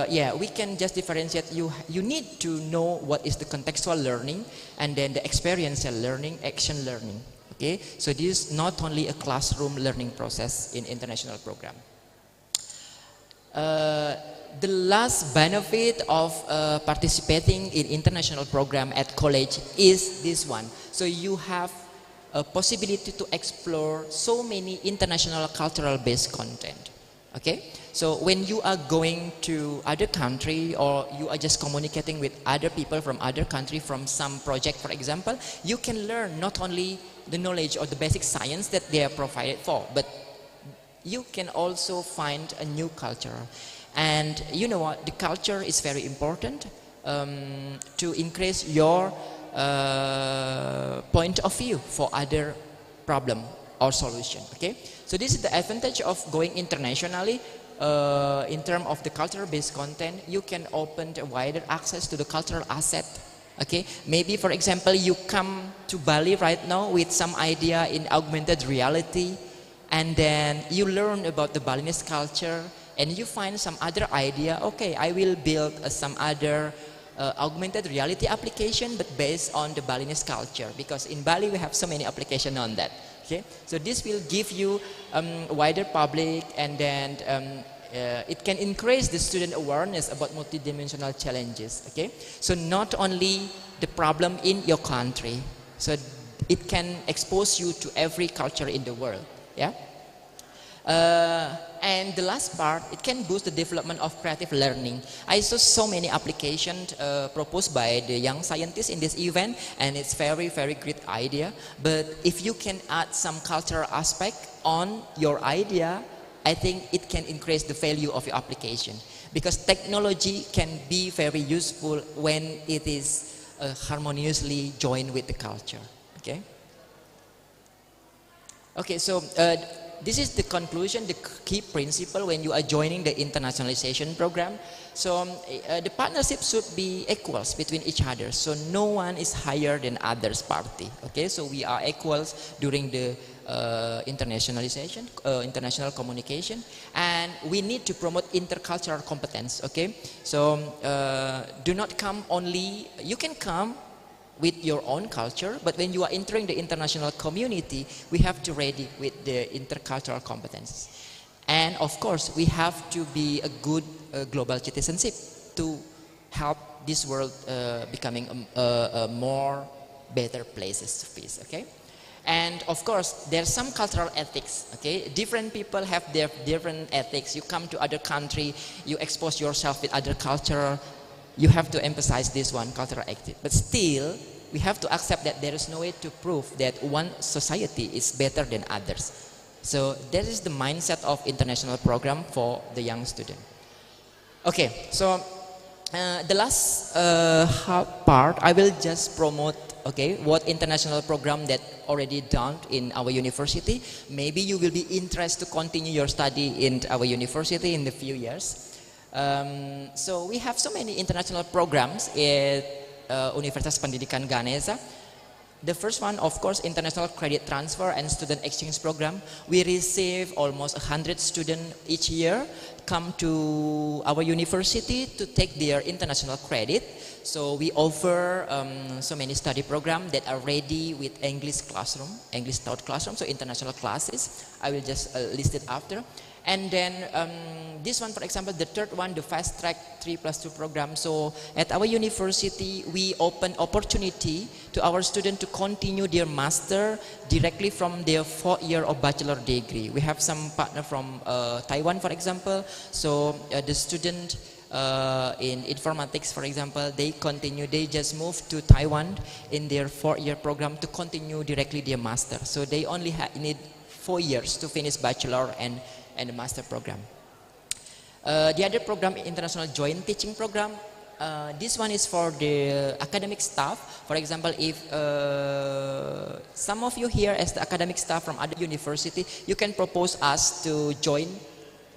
yeah, we can just differentiate. You need to know what is the contextual learning, and then the experiential learning, action learning, okay? So this is not only a classroom learning process in international program. The last benefit of participating in international program at college is this one. So you have a possibility to explore so many international cultural based content, okay? So when you are going to other country, or you are just communicating with other people from other country from some project, for example, you can learn not only the knowledge or the basic science that they are provided for, but you can also find a new culture. And you know what, the culture is very important to increase your point of view for other problem or solution, okay? So this is the advantage of going internationally. In terms of the cultural-based content, you can open a wider access to the cultural asset, okay? Maybe, for example, you come to Bali right now with some idea in augmented reality, and then you learn about the Balinese culture, and you find some other idea, okay, I will build some other augmented reality application, but based on the Balinese culture, because in Bali we have so many applications on that. Okay? So this will give you a wider public, and then it can increase the student awareness about multidimensional challenges. Okay? So not only the problem in your country, so it can expose you to every culture in the world. Yeah? And the last part, it can boost the development of creative learning. I saw so many applications proposed by the young scientists in this event, and it's very, very great idea. But if you can add some cultural aspect on your idea, I think it can increase the value of your application, because technology can be very useful when it is harmoniously joined with the culture. Okay. Okay, so this is the conclusion, the key principle when you are joining the internationalization program. So the partnership should be equals between each other. So no one is higher than others party. Okay, so we are equals during the internationalization, international communication, and we need to promote intercultural competence. Okay, so do not come only, you can come with your own culture, but when you are entering the international community, we have to ready with the intercultural competence. And of course, we have to be a good global citizenship to help this world becoming a more better places to peace. Okay. And of course, there's some cultural ethics. Okay, different people have their different ethics. You come to other country, you expose yourself with other culture. You have to emphasize this one, cultural ethics. But still, we have to accept that there is no way to prove that one society is better than others. So that is the mindset of international program for the young student. Okay, so the last part, I will just promote, okay, what international program that already done in our university. Maybe you will be interested to continue your study in our university in the few years. So we have so many international programs at Universitas Pendidikan Ganesha. The first one, of course, international credit transfer and student exchange program. We receive almost 100 students each year come to our university to take their international credit. So we offer so many study programs that are ready with English classroom, English taught classroom, so international classes. I will just list it after. And then this one, for example, the third one, the fast track 3+2 program. So at our university, we open opportunity to our students to continue their master directly from their 4th year of bachelor degree. We have some partner from Taiwan, for example. So the student in informatics, for example, they just move to Taiwan in their 4th year program to continue directly their master. So they only need 4 years to finish bachelor and the master program. The other program, international joint teaching program. This one is for the academic staff. For example, if some of you here as the academic staff from other university, you can propose us to join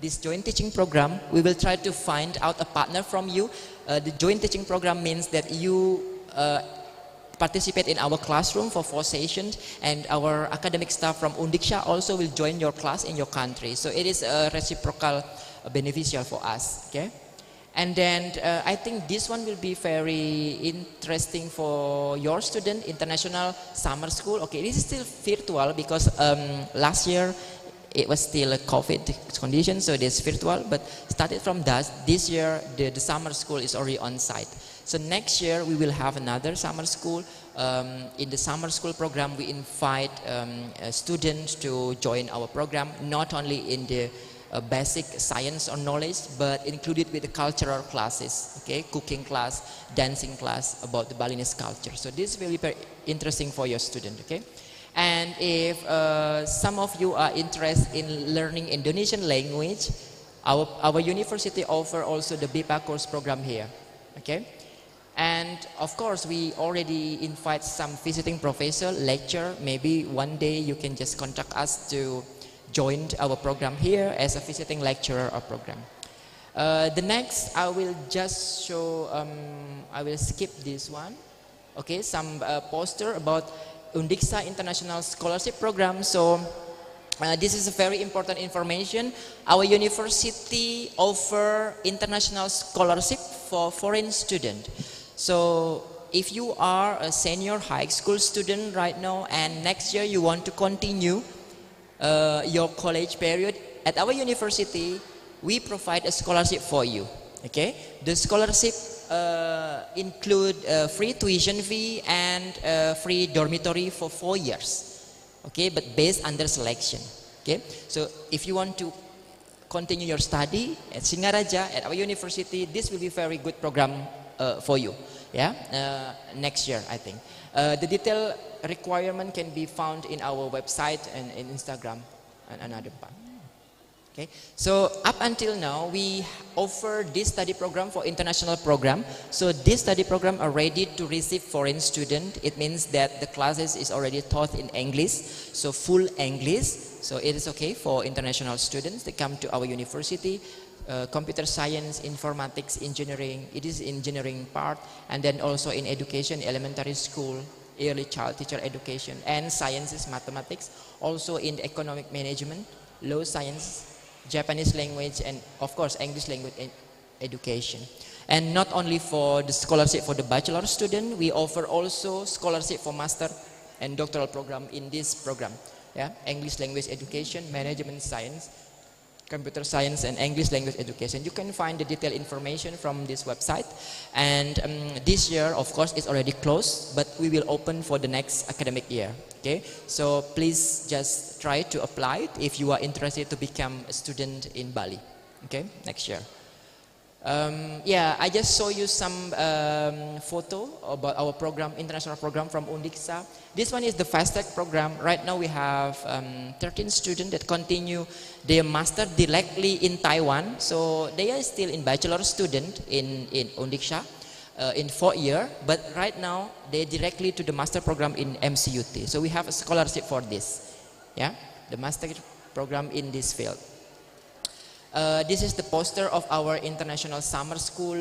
this joint teaching program. We will try to find out a partner from you. The joint teaching program means that you participate in our classroom for 4 sessions, and our academic staff from Undiksha also will join your class in your country. So it is a reciprocal beneficial for us. Okay, and then I think this one will be very interesting for your student, international summer school. Okay, this is still virtual because last year it was still a COVID condition, so it is virtual, but started from this year the summer school is already on site. So next year we will have another summer school. In the summer school program, we invite students to join our program, not only in the basic science or knowledge, but included with the cultural classes, okay, cooking class, dancing class about the Balinese culture. So this is very, very interesting for your student, okay. And if some of you are interested in learning Indonesian language, our university offer also the BIPA course program here, okay. And of course, we already invite some visiting professor, lecture. Maybe one day you can just contact us to join our program here as a visiting lecturer or program. The next, I will just show, I will skip this one. Okay, some poster about Undiksha International Scholarship Program. So this is a very important information. Our university offer international scholarship for foreign students. So if you are a senior high school student right now and next year you want to continue your college period, at our university we provide a scholarship for you. Okay, the scholarship include free tuition fee and free dormitory for 4 years. Okay, but based under selection. Okay, so if you want to continue your study at Singaraja at our university, this will be a very good program for you. Yeah, next year I think. The detailed requirement can be found in our website and in Instagram and another part. Okay, so up until now, we offer this study program for international program. So this study program are ready to receive foreign student. It means that the classes is already taught in English, so full English. So it is okay for international students to come to our university. Computer science, informatics, engineering, it is engineering part, and then also in education, elementary school, early child teacher education, and sciences, mathematics, also in economic management, law science, Japanese language, and of course English language education. And not only for the scholarship for the bachelor student, we offer also scholarship for master and doctoral program in this program. Yeah, English language education, management science, computer science, and English language education. You can find the detailed information from this website. And this year, of course, it's already closed, but we will open for the next academic year. Okay, so please just try to apply it if you are interested to become a student in Bali. Okay, next year. Yeah, I just show you some photo about our program, international program from IRtc. This one is the fast track program. Right now we have 13 students that continue their master directly in Taiwan. So they are still in bachelor student in IRtc in 4th year, but right now they directly to the master program in MCUT. So we have a scholarship for this. Yeah, the master program in this field. This is the poster of our international summer school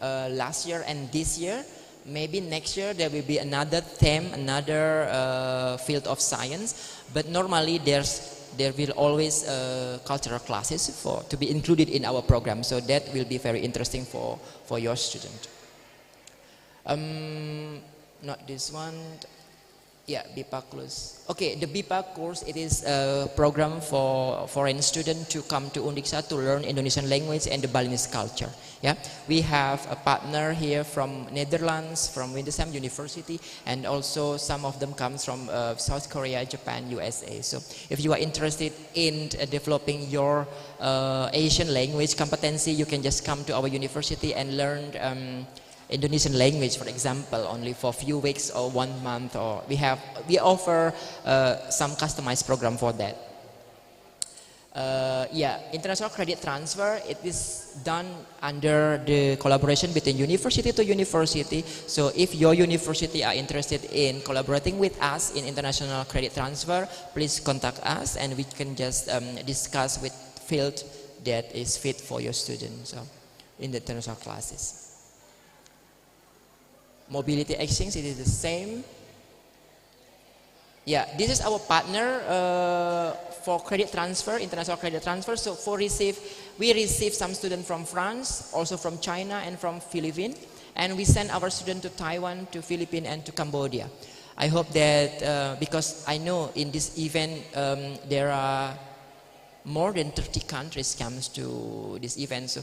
last year and this year. Maybe next year there will be another theme, another field of science. But normally there will always cultural classes to be included in our program. So that will be very interesting for your student. Not this one. Yeah, BIPA close. Okay, the BIPA course, it is a program for foreign students to come to IRtc to learn Indonesian language and the Balinese culture. Yeah, we have a partner here from Netherlands, from Windesheim University, and also some of them comes from South Korea, Japan, USA. So if you are interested in developing your Asian language competency, you can just come to our university and learn Indonesian language, for example, only for a few weeks or 1 month, or we offer some customized program for that. Yeah, international credit transfer, it is done under the collaboration between university to university. So if your university are interested in collaborating with us in international credit transfer, please contact us and we can just discuss with field that is fit for your students in the international classes. Mobility exchange, it is the same. Yeah, this is our partner for credit transfer, international credit transfer. So we receive some students from France, also from China and from Philippines. And we send our students to Taiwan, to Philippines, and to Cambodia. I hope that, because I know in this event, there are more than 30 countries comes to this event. So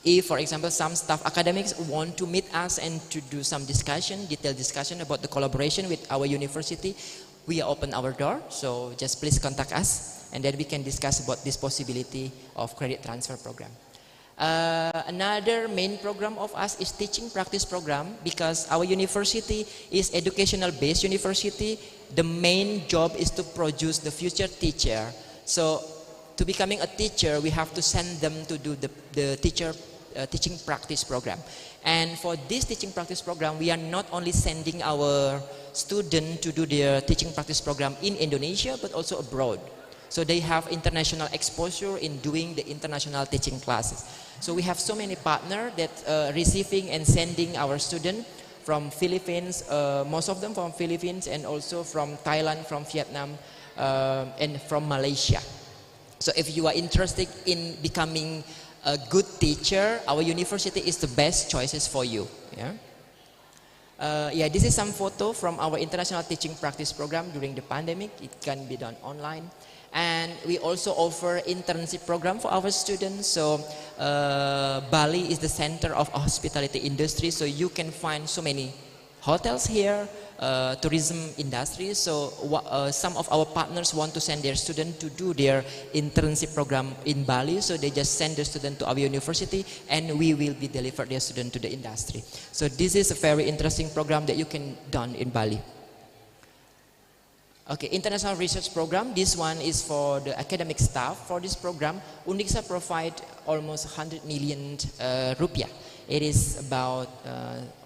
if, for example, some staff academics want to meet us and to do some discussion, detailed discussion about the collaboration with our university, we open our door. So just please contact us and then we can discuss about this possibility of credit transfer program. Another main program of us is teaching practice program, because our university is educational based university. The main job is to produce the future teacher. So to becoming a teacher, we have to send them to do the teaching practice program. And for this teaching practice program, we are not only sending our students to do their teaching practice program in Indonesia, but also abroad. So they have international exposure in doing the international teaching classes. So we have so many partners that receiving and sending our students from Philippines, most of them from Philippines, and also from Thailand, from Vietnam, and from Malaysia. So if you are interested in becoming a good teacher, our university is the best choices for you. Yeah. Yeah, this is some photo from our international teaching practice program during the pandemic. It can be done online. And we also offer internship program for our students. So Bali is the center of hospitality industry. So you can find so many hotels here, tourism industry. So some of our partners want to send their students to do their internship program in Bali. So they just send the student to our university and we will be delivered their student to the industry. So this is a very interesting program that you can done in Bali. Okay, international research program. This one is for the academic staff. For this program, UNIXA provide almost 100 million rupiah. It is about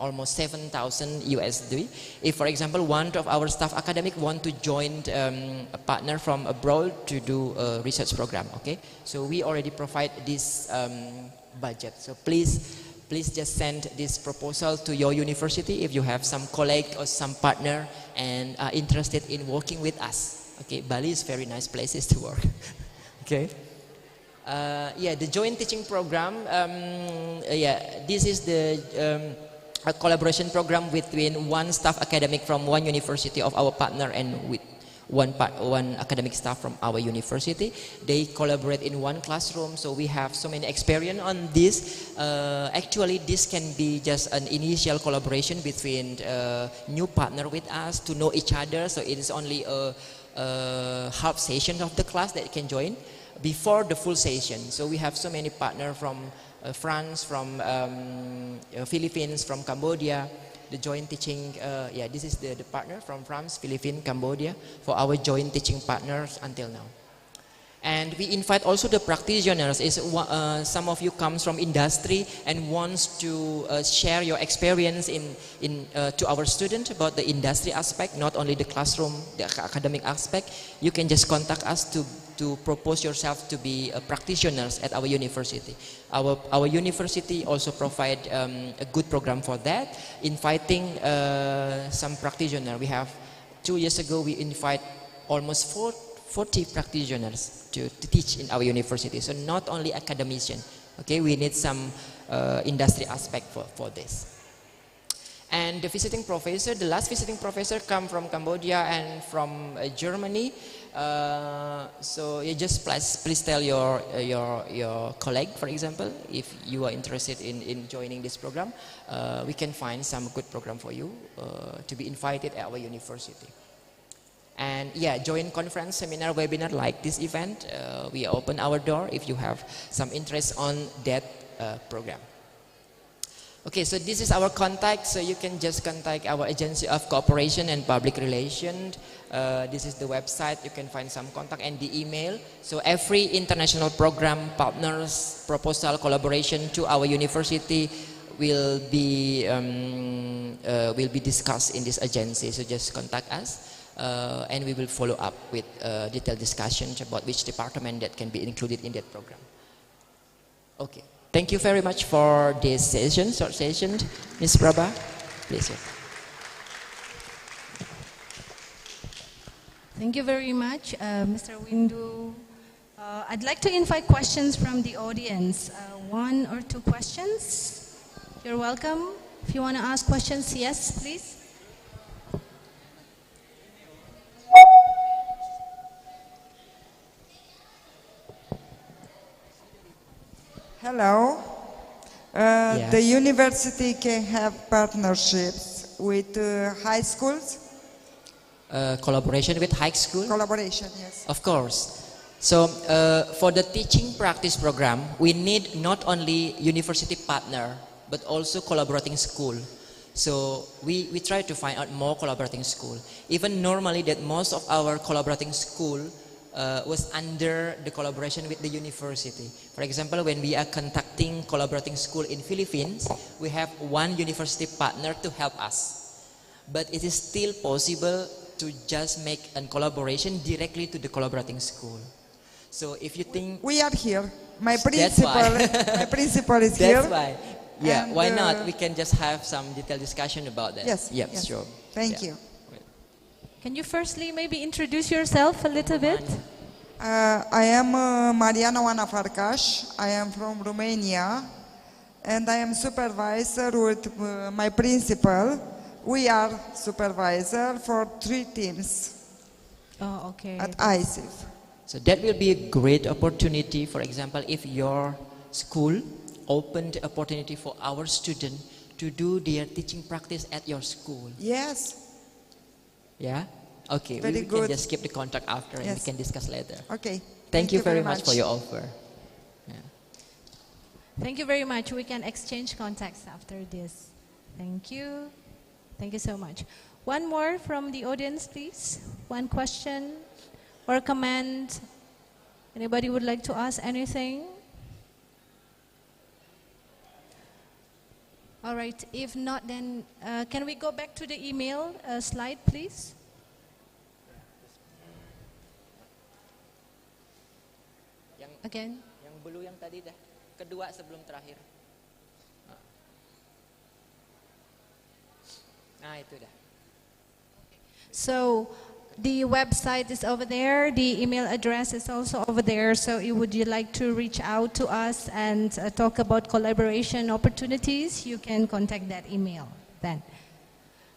almost 7,000 USD. If, for example, one of our staff academic want to join a partner from abroad to do a research program, okay? So we already provide this budget. So please just send this proposal to your university if you have some colleague or some partner and are interested in working with us. Okay, Bali is very nice places to work. Okay. Yeah, the joint teaching program. Yeah, this is the a collaboration program between one staff academic from one university of our partner and with one academic staff from our university. They collaborate in one classroom, so we have so many experience on this. Actually, this can be just an initial collaboration between new partner with us to know each other. So it is only a half session of the class that can join before the full session. So we have so many partners from France, from Philippines, from Cambodia. The joint teaching, yeah, this is the partner from France, Philippines, Cambodia for our joint teaching partners until now. And we invite also the practitioners. Some of you comes from industry and wants to share your experience to our students about the industry aspect, not only the classroom, the academic aspect. You can just contact us to propose yourself to be practitioners at our university. Our university also provide a good program for that, inviting some practitioner. We have 2 years ago we invite almost 40 practitioners to teach in our university. So not only academician, okay, we need some industry aspect for this. And the visiting professor, the last visiting professor come from Cambodia and from Germany. So you just please tell your colleague, for example, if you are interested in joining this program, we can find some good program for you to be invited at our university. And yeah, join conference, seminar, webinar like this event. We open our door if you have some interest on that program. Okay, so this is our contact. So you can just contact our Agency of Cooperation and Public Relations. This is the website. You can find some contact and the email. So every international program, partners, proposal, collaboration to our university will be discussed in this agency. So just contact us. And we will follow up with detailed discussions about which department that can be included in that program. Okay, thank you very much for this session, short session. Ms. Prabha, please. Thank you very much, Mr. Windu. I'd like to invite questions from the audience. 1 or 2 questions. You're welcome. If you want to ask questions, yes, please. Hello. Yes. The university can have partnerships with high schools? Collaboration with high school? Collaboration, yes. Of course. So for the teaching practice program, we need not only university partner, but also collaborating school. So we try to find out more collaborating school. Even normally that most of our collaborating school was under the collaboration with the university. For example, when we are conducting collaborating school in Philippines, we have one university partner to help us. But it is still possible to just make a collaboration directly to the collaborating school. So if you think... We are here. My principal is here. That's why. Yeah, and why not? We can just have some detailed discussion about that. Yes, yep, yes. sure. Thank you. Can you firstly maybe introduce yourself a little bit? I am Mariana Wana Farkas. I am from Romania. And I am supervisor with my principal. We are supervisor for 3 teams. Oh, okay. At Isif. So that will be a great opportunity. For example, if your school opened the opportunity for our students to do their teaching practice at your school. Yes. Yeah? Okay, we can just keep the contact after and we can discuss later. Okay. Thank you very much for your offer. Yeah. Thank you very much. We can exchange contacts after this. Thank you. Thank you so much. One more from the audience, please. One question or comment. Anybody would like to ask anything? All right, if not, then can we go back to the email slide, please? Again. Yang blue yang tadi dah, kedua sebelum terakhir. Nah, itu dah. So the website is over there, the email address is also over there, so would you like to reach out to us and talk about collaboration opportunities, you can contact that email then.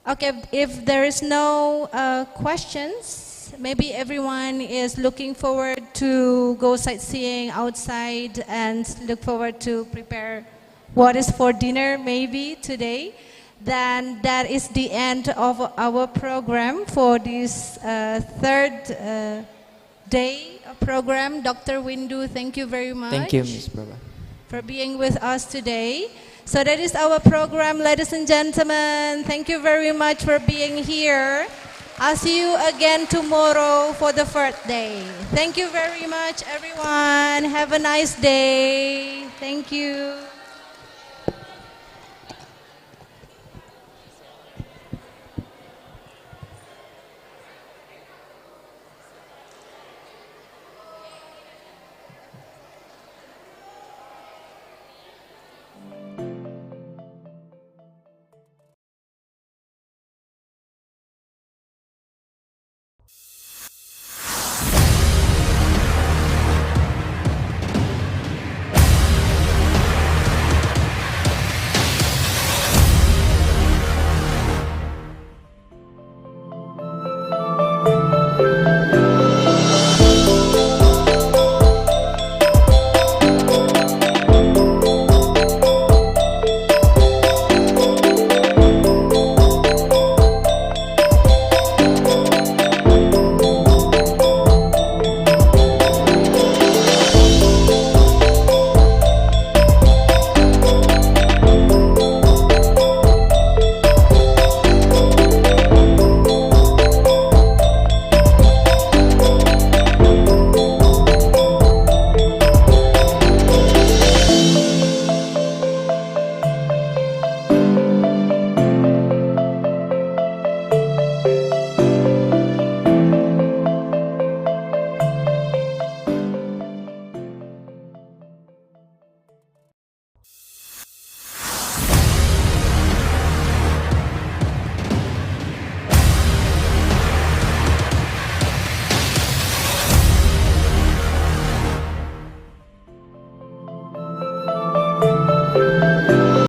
Okay, if there is no questions, maybe everyone is looking forward to go sightseeing outside and look forward to prepare what is for dinner maybe today. Then that is the end of our program for this third day of program. Dr. Windu, thank you very much. Thank you, Ms. Prabha. For being with us today. So that is our program, ladies and gentlemen. Thank you very much for being here. I'll see you again tomorrow for the fourth day. Thank you very much, everyone. Have a nice day. Thank you.